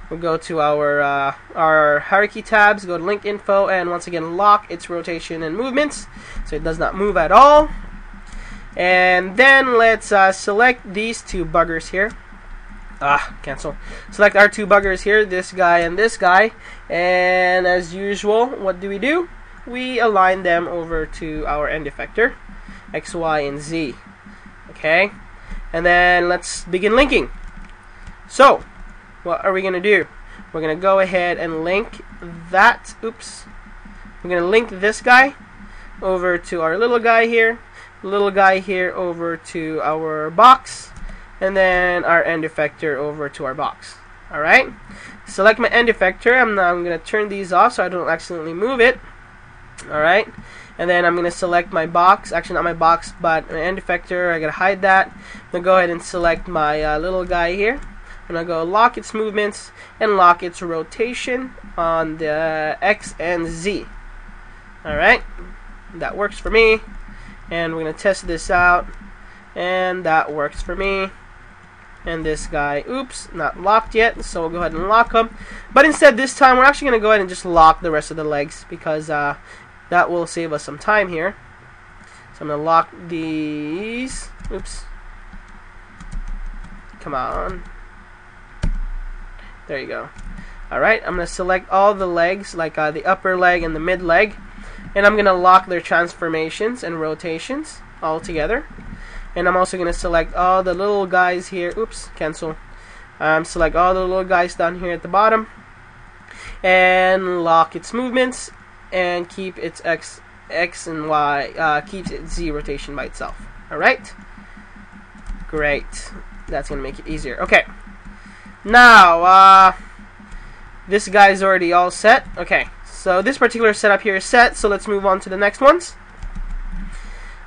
We'll go to our hierarchy tabs, go to link info, and once again lock its rotation and movements, so it does not move at all. And then let's select these 2 buggers here. Cancel. Select our 2 buggers here, this guy and this guy. And as usual, what do? We align them over to our end effector, X, Y, and Z. Okay? And then let's begin linking. So, what are we going to do? We're going to go ahead and link that. Oops. We're going to link this guy over to our little guy here. Little guy here over to our box. And then our end effector over to our box. Alright? Select my end effector. I'm going to turn these off so I don't accidentally move it. Alright? And then I'm going to select my box. Actually, not my box, but my end effector. I got to hide that. I'm going to go ahead and select my little guy here. I'm going to go lock its movements and lock its rotation on the X and Z. Alright, that works for me. And we're going to test this out. And that works for me. And this guy, oops, not locked yet, so we'll go ahead and lock him. But instead, this time, we're actually going to go ahead and just lock the rest of the legs, because that will save us some time here. So I'm going to lock these. Oops. Come on. There you go. Alright, I'm going to select all the legs, like the upper leg and the mid leg. And I'm going to lock their transformations and rotations all together. And I'm also going to select all the little guys here. Oops, cancel. Select all the little guys down here at the bottom. And lock its movements. And keep its X and Y, keeps its Z rotation by itself. Alright? Great. That's going to make it easier. Okay. Now, this guy's already all set. Okay, so this particular setup here is set, so let's move on to the next ones.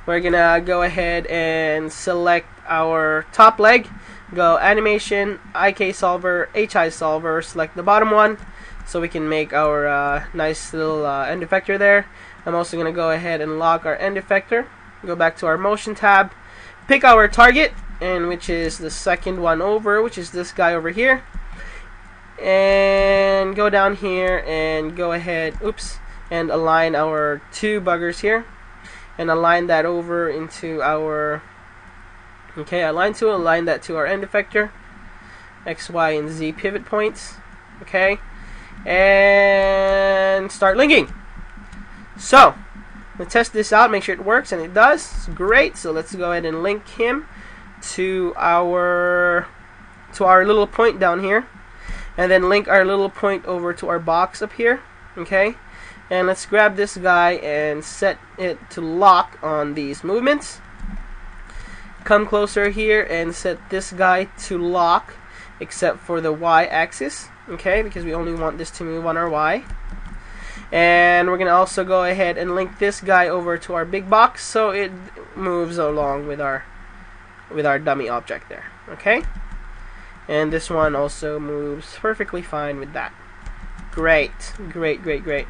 We're going to go ahead and select our top leg. Go animation, IK solver, HI solver, select the bottom one so we can make our nice little end effector there. I'm also going to go ahead and lock our end effector. Go back to our motion tab. Pick our target, and which is the second one over, which is this guy over here. And go down here and go ahead, oops, and align our 2 buggers here. And align that over into our, okay, align that to our end effector, X, Y, and Z pivot points. Okay, and start linking. So, let's test this out, make sure it works, and it does. It's great. So let's go ahead and link him to our little point down here, and then link our little point over to our box up here. Okay, and let's grab this guy and set it to lock on these movements. Come closer here and set this guy to lock, except for the Y axis. Okay, because we only want this to move on our Y. And we're gonna also go ahead and link this guy over to our big box so it moves along with our dummy object there. Okay, and this one also moves perfectly fine with that. Great, great, great, great.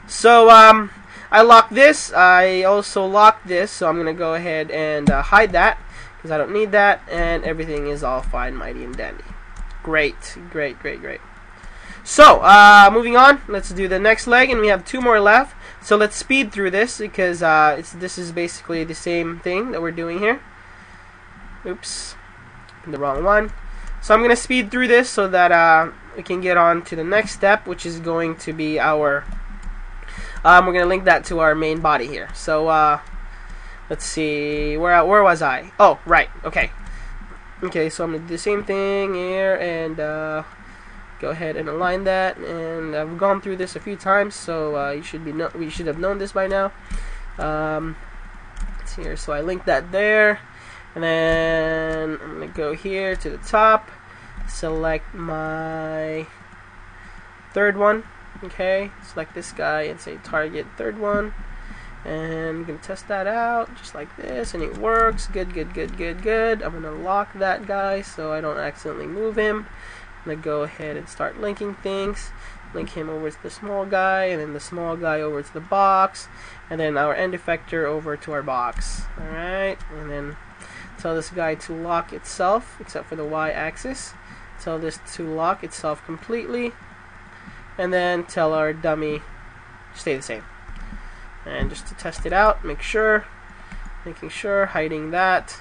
So I locked this. I also locked this, so I'm gonna go ahead and hide that because I don't need that, and everything is all fine, mighty and dandy. Great, great, great, great. So moving on, let's do the next leg, and we have 2 more left. So let's speed through this because this is basically the same thing that we're doing here. Oops, the wrong one. So I'm gonna speed through this so that we can get on to the next step, which is going to be our we're going to link that to our main body here. So let's see, where was I? Oh, right, okay. Okay, so I'm going to do the same thing here and go ahead and align that. And I've gone through this a few times, so we should have known this by now. Let's see here, so I linked that there. And then I'm going to go here to the top, select my 3rd one. Okay, select this guy and say target 3rd one, and I'm gonna test that out just like this, and it works. Good, good, good, good, good. I'm gonna lock that guy so I don't accidentally move him. I'm gonna go ahead and start linking things. Link him over to the small guy, and then the small guy over to the box, and then our end effector over to our box. Alright, and then tell this guy to lock itself except for the y-axis. Tell this to lock itself completely, and then tell our dummy to stay the same. And just to test it out, making sure, hiding that,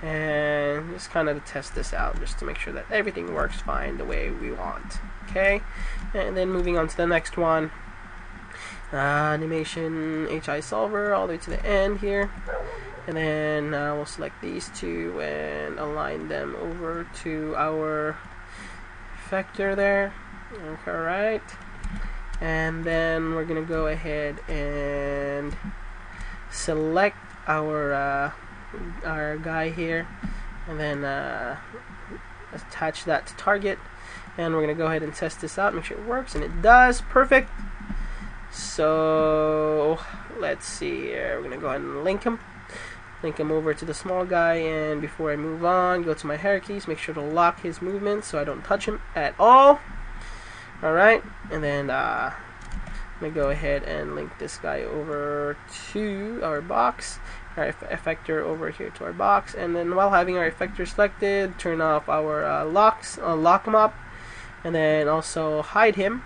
and just kind of to test this out, just to make sure that everything works fine the way we want. Okay, and then moving on to the next one, animation HI solver all the way to the end here, and then we'll select these 2 and align them over to our effector there. Alright, and then we're gonna go ahead and select our guy here, and then attach that to target, and we're gonna go ahead and test this out, make sure it works, and it does. Perfect. So let's see here, we're gonna go ahead and link him over to the small guy, and before I move on, go to my hierarchies, make sure to lock his movement so I don't touch him at all. Alright, and then I'm going to go ahead and link this guy over to our box, our effector over here to our box, and then while having our effector selected, turn off our lock him up, and then also hide him,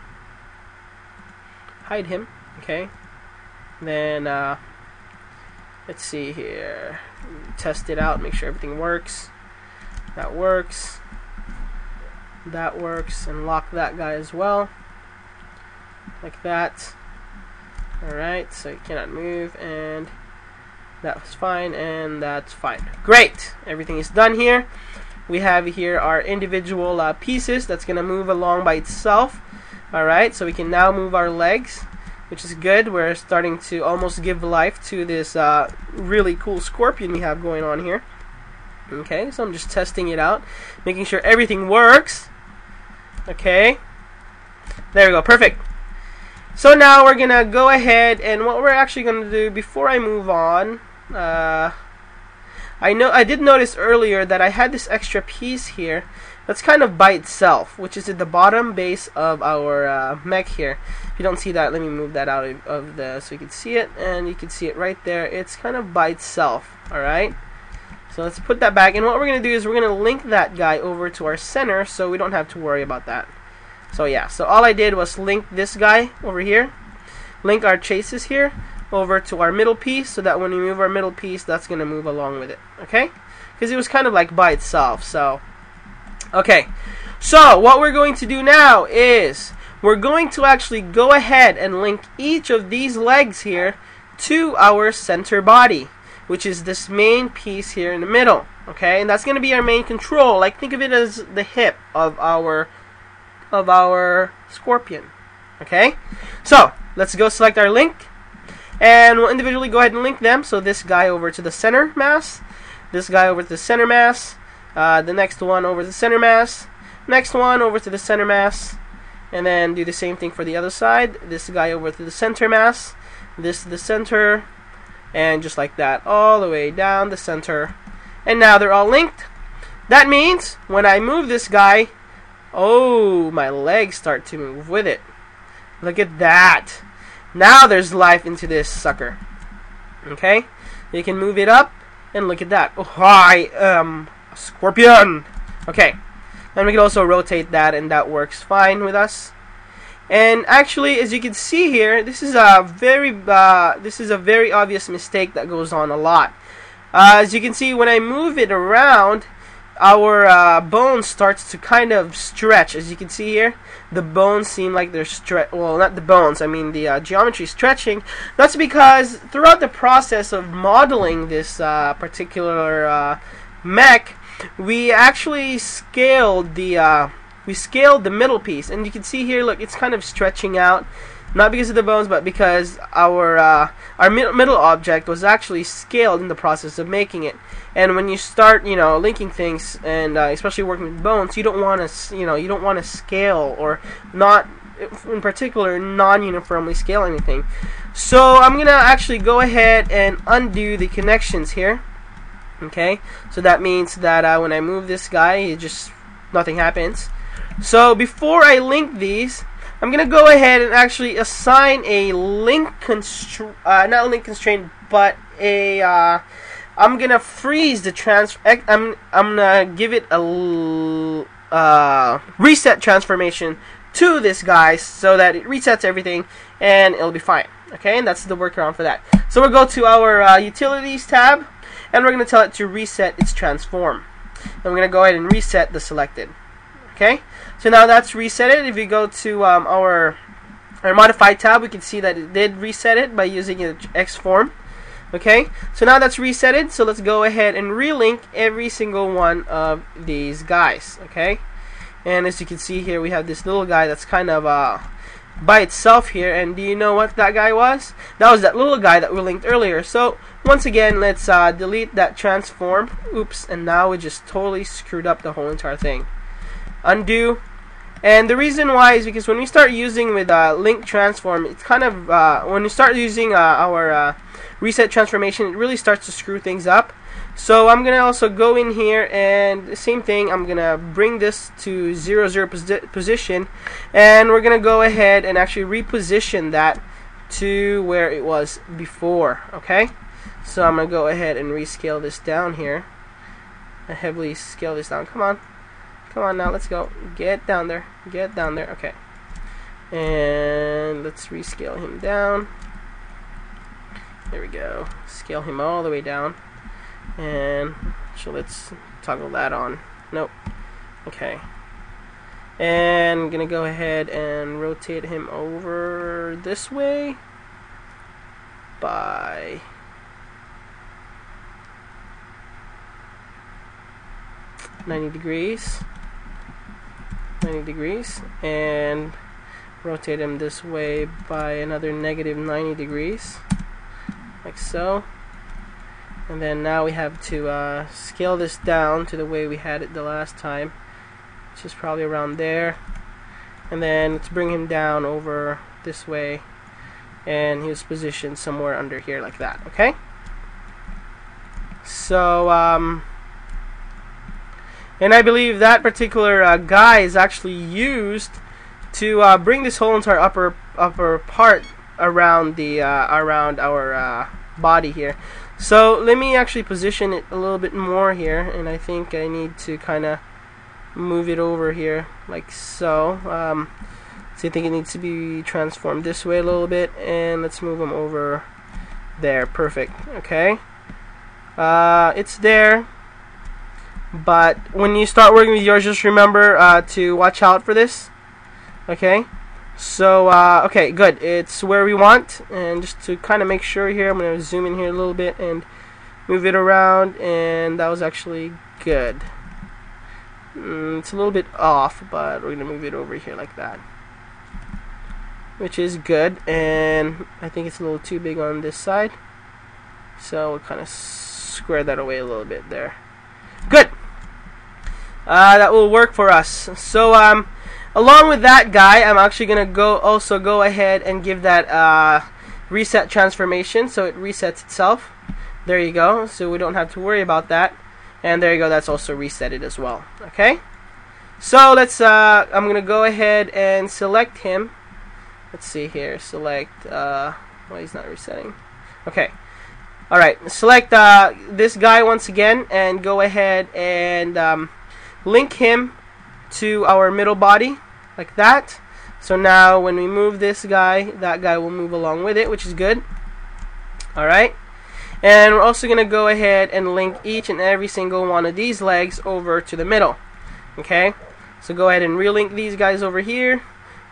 okay, and then let's see here, test it out, make sure everything works. That works. That works, and lock that guy as well, like that. Alright, so you cannot move, and that's fine, and that's fine. Great! Everything is done here. We have here our individual pieces that's going to move along by itself. Alright, so we can now move our legs, which is good. We're starting to almost give life to this really cool scorpion we have going on here. Okay, so I'm just testing it out, making sure everything works. Okay, there we go, perfect. So now we're gonna go ahead, and what we're actually gonna do before I move on, I did notice earlier that I had this extra piece here that's kind of by itself, which is at the bottom base of our mech here. If you don't see that, let me move that out of the so you can see it, and you can see it right there. It's kind of by itself. All right. So let's put that back, and what we're going to do is we're going to link that guy over to our center so we don't have to worry about that. So yeah, so all I did was link this guy over here, link our chases here over to our middle piece, so that when we move our middle piece, that's going to move along with it, okay? Because it was kind of like by itself, so. Okay, so what we're going to do now is we're going to actually go ahead and link each of these legs here to our center body, which is this main piece here in the middle, okay? And that's going to be our main control. Like, think of it as the hip of our scorpion, okay? So let's go select our link, and we'll individually go ahead and link them. So this guy over to the center mass, this guy over to the center mass, the next one over to the center mass, next one over to the center mass, and then do the same thing for the other side. This guy over to the center mass, this to the center, and just like that all the way down the center. And now they're all linked. That means when I move this guy, oh, my legs start to move with it. Look at that. Now there's life into this sucker. Okay? You can move it up, and look at that. Oh, I am a scorpion. Okay. And we can also rotate that, and that works fine with us. And actually, as you can see here, this is a very obvious mistake that goes on a lot. As you can see, when I move it around, our bones starts to kind of stretch. As you can see here, the bones seem like they're well, not the bones, I mean the geometry stretching. That's because throughout the process of modeling this particular mech, we actually scaled the middle piece, and you can see here, look, it's kind of stretching out, not because of the bones, but because our middle object was actually scaled in the process of making it. And when you start, linking things, and especially working with bones, you don't want to, scale, or not, in particular, non-uniformly scale anything. So I'm gonna actually go ahead and undo the connections here. Okay, so that means that when I move this guy, nothing happens. So before I link these, I'm gonna go ahead and actually assign a not a link constraint, but a I'm gonna freeze the I'm gonna give it a reset transformation to this guy so that it resets everything and it'll be fine. Okay, and that's the workaround for that. So we'll go to our utilities tab, and we're gonna tell it to reset its transform. And we're gonna go ahead and reset the selected. Okay, so now that's reset it. If you go to our modify tab, we can see that it did reset it by using an X form. Okay, so now that's resetted. So let's go ahead and relink every single one of these guys. Okay, and as you can see here, we have this little guy that's kind of by itself here. And do you know what that guy was? That was that little guy that we linked earlier. So once again, let's delete that transform. Oops, and now we just totally screwed up the whole entire thing. Undo. And the reason why is because when we start using with link transform, it's kind of when we start using our reset transformation, it really starts to screw things up. So I'm gonna also go in here, and the same thing, I'm gonna bring this to 0, 0 position, and we're gonna go ahead and actually reposition that to where it was before. Okay, so I'm gonna go ahead and rescale this down here. I heavily scale this down. Come on now, let's go. Get down there. Get down there. Okay. And let's rescale him down. There we go. Scale him all the way down. And so let's toggle that on. Nope. Okay. And I'm going to go ahead and rotate him over this way by 90 degrees. 90 degrees, and rotate him this way by another negative 90 degrees, like so. And then now we have to scale this down to the way we had it the last time, which is probably around there. And then let's bring him down over this way, and he was positioned somewhere under here like that. Okay, so and I believe that particular guy is actually used to bring this whole entire upper part around the around our body here. So let me actually position it a little bit more here, and I think I need to kind of move it over here like so. So I think it needs to be transformed this way a little bit, and let's move them over there. Perfect. Okay, it's there. But when you start working with yours, just remember to watch out for this. Okay, so okay, good. It's where we want, and just to kind of make sure here, I'm going to zoom in here a little bit and move it around, and that was actually good. It's a little bit off, but we're going to move it over here like that, which is good. And I think it's a little too big on this side, so we'll kind of square that away a little bit there. Good. That will work for us. So along with that guy, I'm actually gonna go ahead and give that reset transformation, so it resets itself. There you go. So we don't have to worry about that. And there you go, that's also reset it as well. Okay, so let's I'm gonna go ahead and select him. Let's see here, select well, he's not resetting. Okay, alright, select this guy once again and go ahead and link him to our middle body like that. So now when we move this guy, that guy will move along with it, which is good. Alright, and we're also going to go ahead and link each and every single one of these legs over to the middle. Okay, so go ahead and relink these guys over here,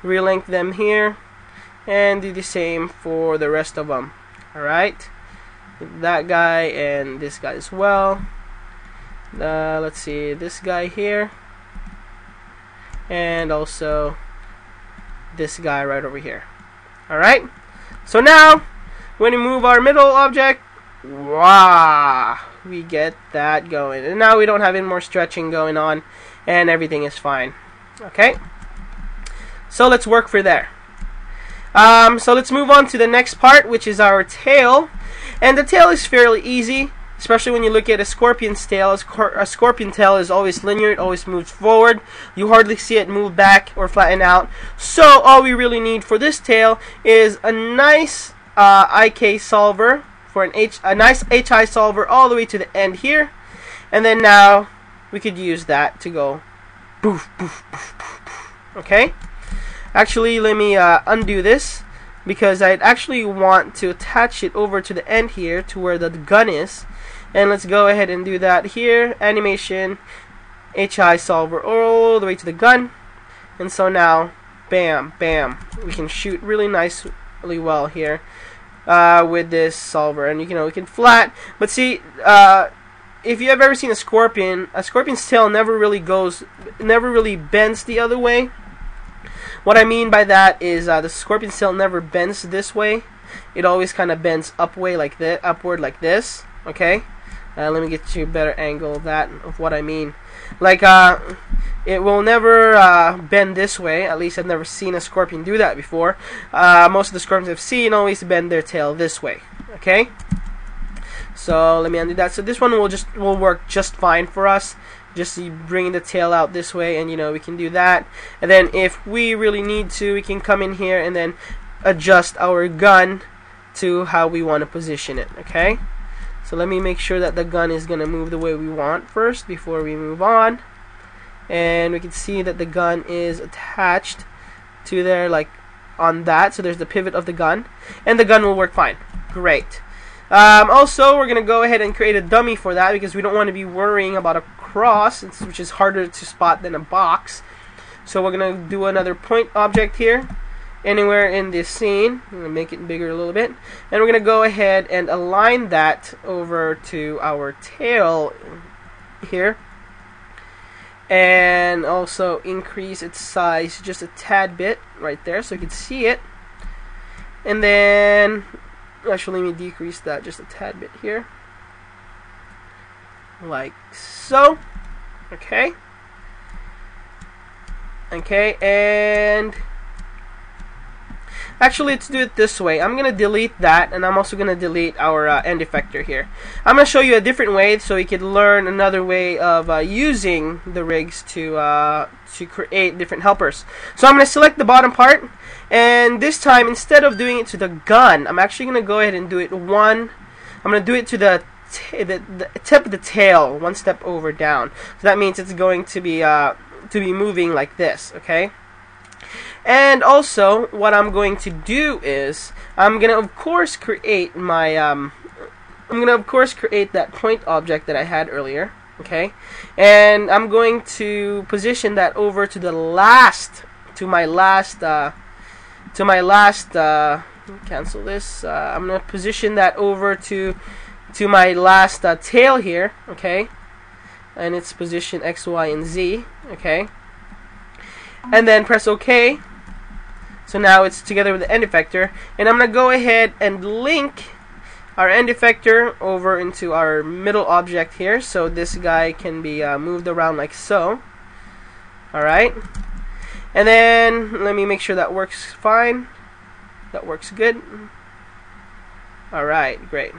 relink them here, and do the same for the rest of them. Alright, that guy and this guy as well. Let's see, this guy here, and also this guy right over here. Alright, so now when we move our middle object, wow, we get that going, and now we don't have any more stretching going on, and everything is fine. Okay, so let's work for there. So let's move on to the next part, which is our tail. And the tail is fairly easy, especially when you look at a scorpion's tail. A scorpion tail is always linear, it always moves forward. You hardly see it move back or flatten out. So all we really need for this tail is a nice IK solver, for a nice HI solver all the way to the end here. And then now we could use that to go boof, boof, boof, boof, boof. Okay? Actually, let me undo this, because I'd actually want to attach it over to the end here to where the gun is. And let's go ahead and do that here. Animation, HI solver all the way to the gun. And so now, bam, bam, we can shoot really nicely well here with this solver. And you know, we can flat, but see, if you have ever seen a scorpion's tail never really bends the other way. What I mean by that is the scorpion's tail never bends this way. It always kind of bends upward like this. Okay, let me get you a better angle of what I mean. Like it will never bend this way. At least I've never seen a scorpion do that before. Most of the scorpions I've seen always bend their tail this way. Okay, so let me undo that. So this one will work just fine for us. Just bringing the tail out this way, and you know, we can do that. And then if we really need to, we can come in here and then adjust our gun to how we want to position it. Okay, so let me make sure that the gun is going to move the way we want first before we move on. And we can see that the gun is attached to there, like on that. So there's the pivot of the gun, and the gun will work fine. Great. Also, we're going to go ahead and create a dummy for that, because we don't want to be worrying about a cross, which is harder to spot than a box. So we're going to do another point object here, anywhere in this scene. I'm going to make it bigger a little bit, and we're going to go ahead and align that over to our tail here, and also increase its size just a tad bit right there so you can see it. And then actually, let me decrease that just a tad bit here, like so. Okay, and actually, let's do it this way. I'm gonna delete that, and I'm also gonna delete our end effector here. I'm gonna show you a different way so you can learn another way of using the rigs to create different helpers. So I'm gonna select the bottom part, and this time, instead of doing it to the gun, I'm actually gonna go ahead and do it I'm gonna do it to the tip of the tail, one step over down. So that means it's going to be moving like this. Okay. And also, what I'm going to do is I'm gonna of course create my create that point object that I had earlier. Okay, and I'm going to position that over to my last. Cancel this. I'm gonna position that over to my last tail here. Okay, and its position X, Y, and Z. Okay, and then press OK. So now it's together with the end effector, and I'm gonna go ahead and link our end effector over into our middle object here, so this guy can be moved around like so. Alright, and then let me make sure that works fine. That works good. Alright, great.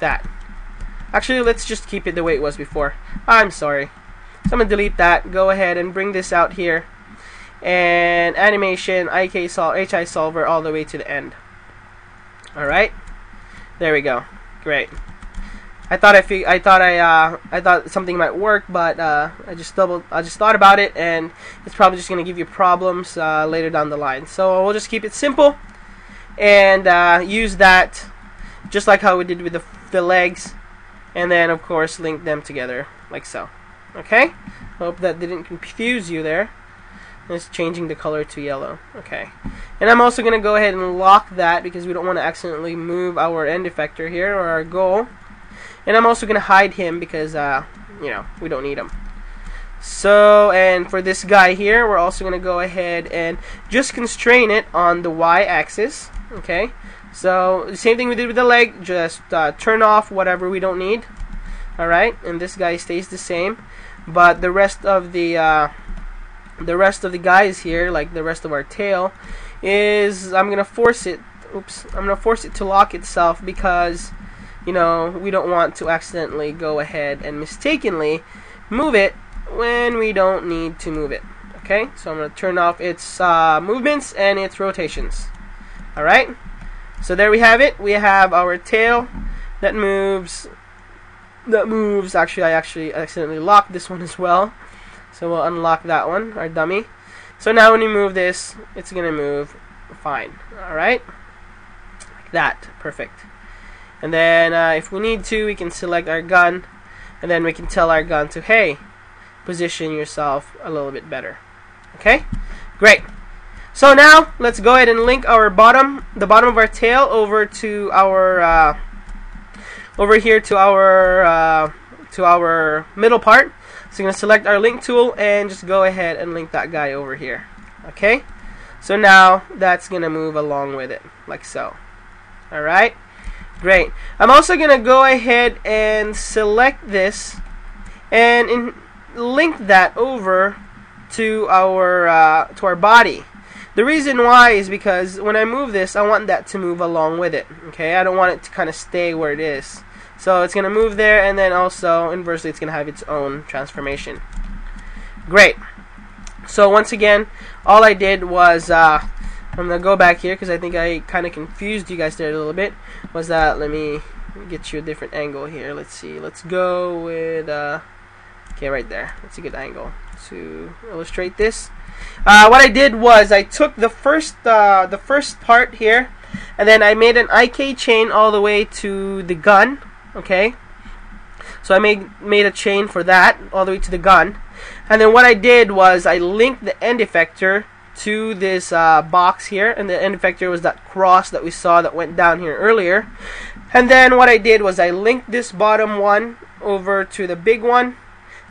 That. Actually, let's just keep it the way it was before. I'm sorry. So I'm going to delete that. Go ahead and bring this out here. And animation, HI solver all the way to the end. Alright. There we go. Great. I thought something might work, but I just thought about it, and it's probably just going to give you problems later down the line. So we'll just keep it simple and use that just like how we did with the legs, and then of course link them together like so. Okay? Hope that didn't confuse you there. It's changing the color to yellow. Okay. And I'm also going to go ahead and lock that because we don't want to accidentally move our end effector here, or our goal. And I'm also going to hide him because, you know, we don't need him. So, and for this guy here, we're also going to go ahead and just constrain it on the y-axis. Okay. So, the same thing we did with the leg. Just turn off whatever we don't need. Alright. And this guy stays the same. But the rest of the guys here, like the rest of our tail, is I'm going to force it. Oops. I'm going to force it to lock itself because, you know, we don't want to accidentally go ahead and mistakenly move it when we don't need to move it. Okay, so I'm going to turn off its movements and its rotations. Alright, so there we have it. We have our tail that moves. Actually, I accidentally locked this one as well. So we'll unlock that one, our dummy. So now when we move this, it's going to move fine. Alright, like that. Perfect. And then if we need to, we can select our gun, and then we can tell our gun to, hey, position yourself a little bit better. Okay? Great. So now let's go ahead and link our the bottom of our tail over to our over here to our middle part. So we're going to select our link tool and just go ahead and link that guy over here. Okay? So now that's going to move along with it, like so. Alright? Great. I'm also going to go ahead and select this and link that over to our body. The reason why is because when I move this, I want that to move along with it. Okay? I don't want it to kind of stay where it is. So it's going to move there, and then also inversely it's going to have its own transformation. Great. So once again, all I did was I'm going to go back here because I think I kind of confused you guys there a little bit. Was that, let me get you a different angle here. Let's see. Let's go with, okay, right there. That's a good angle to illustrate this. What I did was I took the first part here, and then I made an IK chain all the way to the gun. Okay. So I made a chain for that all the way to the gun. And then what I did was I linked the end effector to this box here, and the end effector was that cross that we saw that went down here earlier. And then what I did was I linked this bottom one over to the big one,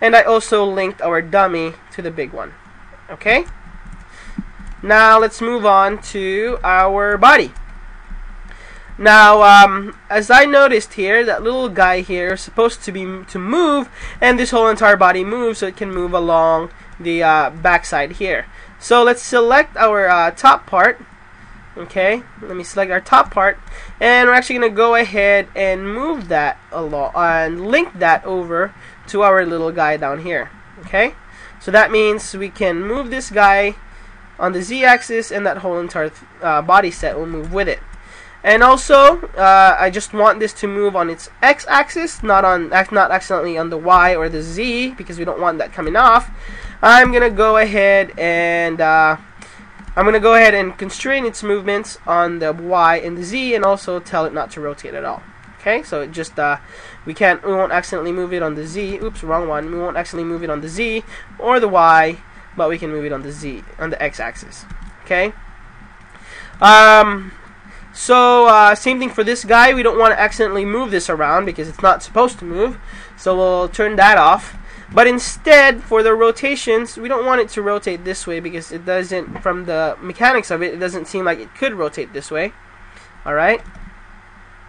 and I also linked our dummy to the big one. Okay? Now let's move on to our body. Now, as I noticed here, that little guy here is supposed to move, and this whole entire body moves, so it can move along the backside here. So let's select our top part. Okay, let me select our top part, and we're actually going to go ahead and move that along and link that over to our little guy down here. Okay, so that means we can move this guy on the z-axis, and that whole entire body set will move with it. And also, I just want this to move on its x-axis, not accidentally on the y or the z, because we don't want that coming off. I'm gonna go ahead and constrain its movements on the y and the z, and also tell it not to rotate at all. Okay, so it just we won't accidentally move it on the z. Oops, wrong one. We won't accidentally move it on the z or the y, but we can move it on the x-axis. Okay. So same thing for this guy. We don't want to accidentally move this around because it's not supposed to move. So we'll turn that off. But instead, for the rotations, we don't want it to rotate this way because it doesn't, from the mechanics of it, it doesn't seem like it could rotate this way. Alright?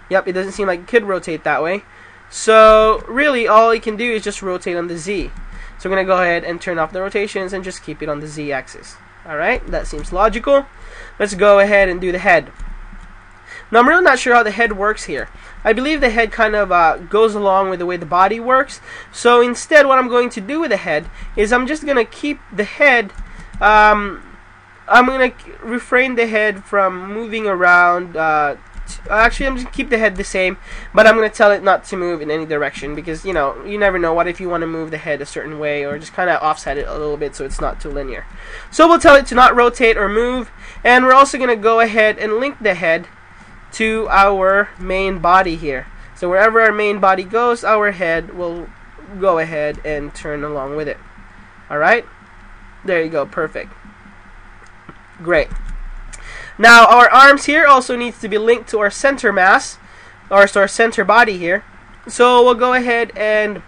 Yep, it doesn't seem like it could rotate that way. So really, all it can do is just rotate on the Z. So we're going to go ahead and turn off the rotations and just keep it on the Z axis. Alright, that seems logical. Let's go ahead and do the head. Now I'm really not sure how the head works here. I believe the head kind of goes along with the way the body works. So instead, what I'm going to do with the head is I'm just going to keep the head. I'm going to refrain the head from moving around. Actually, I'm just keep the head the same, but I'm going to tell it not to move in any direction because, you know, you never know. What if you want to move the head a certain way or just kind of offset it a little bit so it's not too linear. So we'll tell it to not rotate or move, and we're also going to go ahead and link the head to our main body here. So wherever our main body goes, our head will go ahead and turn along with it. Alright? There you go. Perfect. Great. Now our arms here also needs to be linked to our center mass, or to our center body here. So we'll go ahead and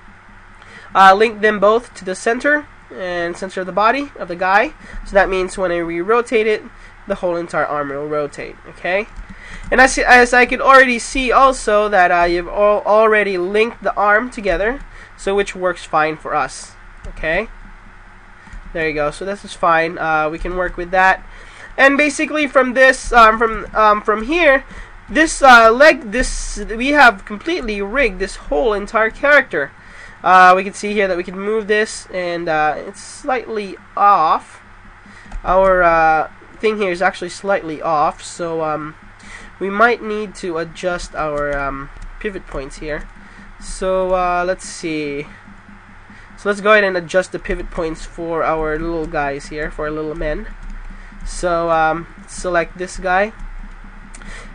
link them both to the center and center of the body of the guy. So that means when we rotate it, the whole entire arm will rotate. Okay. And as I could already see also that you've already linked the arm together, so which works fine for us. Okay. There you go. So this is fine. We can work with that. And basically from this, from here, this we have completely rigged this whole entire character. We can see here that we can move this, and it's slightly off. Our thing here is actually slightly off, so we might need to adjust our pivot points here. So let's see. So let's go ahead and adjust the pivot points for our little guys here, for our little men. So select this guy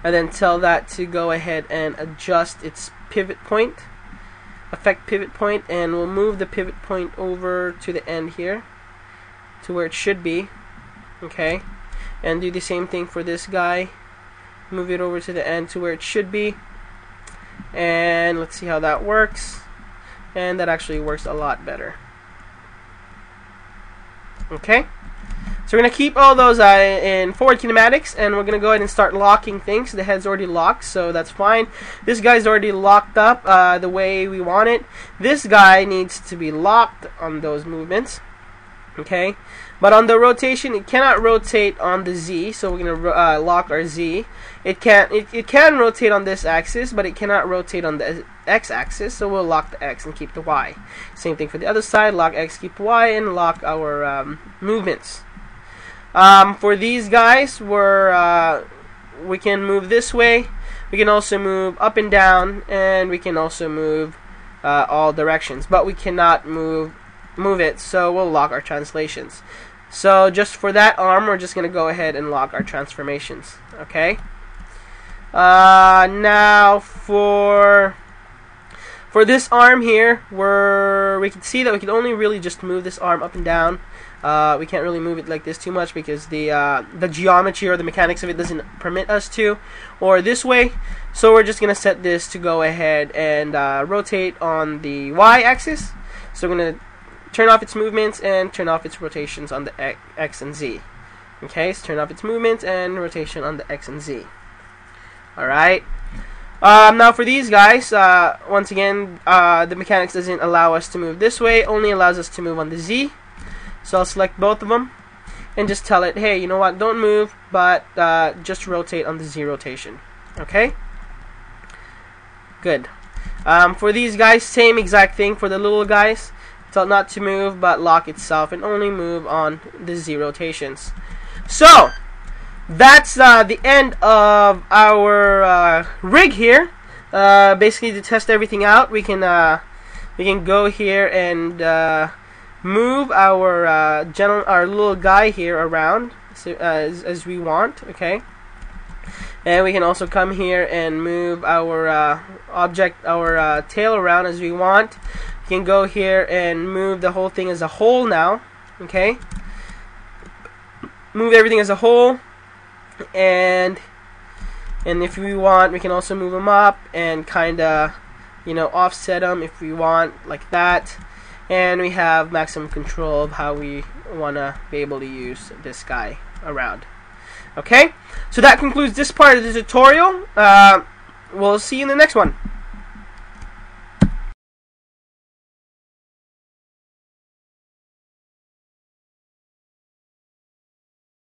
and then tell that to go ahead and adjust its pivot point, affect pivot point, and we'll move the pivot point over to the end here to where it should be. Okay, and do the same thing for this guy, move it over to the end to where it should be, and let's see how that works. And that actually works a lot better. Okay, so we're going to keep all those in forward kinematics, and we're going to go ahead and start locking things. The head's already locked, so that's fine. This guy's already locked up the way we want it. This guy needs to be locked on those movements. Okay, but on the rotation, it cannot rotate on the Z, so we're going to lock our Z. It can rotate on this axis, but it cannot rotate on the X axis, so we'll lock the X and keep the Y. Same thing for the other side, lock X, keep Y, and lock our movements. For these guys, we can move this way. We can also move up and down, and we can also move all directions, but we cannot move it, so we'll lock our translations. So just for that arm, we're just going to go ahead and lock our transformations. Okay. Now for this arm here, we can see that we can only really just move this arm up and down. We can't really move it like this too much because the geometry or the mechanics of it doesn't permit us to, or this way. So we're just gonna set this to go ahead and rotate on the Y axis. So we're gonna turn off its movements and turn off its rotations on the X and Z. Okay, so turn off its movements and rotation on the X and Z. Alright. Now for these guys, once again, the mechanics doesn't allow us to move this way, only allows us to move on the Z. So I'll select both of them and just tell it, hey, you know what, don't move, but just rotate on the Z rotation. Okay? Good. For these guys, same exact thing for the little guys. Tell it not to move, but lock itself and only move on the Z rotations. So that's the end of our rig here. Basically, to test everything out, we can go here and move our little guy here around as we want. Okay, and we can also come here and move our tail around as we want. We can go here and move the whole thing as a whole now. Okay, move everything as a whole. And if we want, we can also move them up and kinda, offset them if we want, like that. And we have maximum control of how we wanna be able to use this guy around. Okay, so that concludes this part of the tutorial. We'll see you in the next one.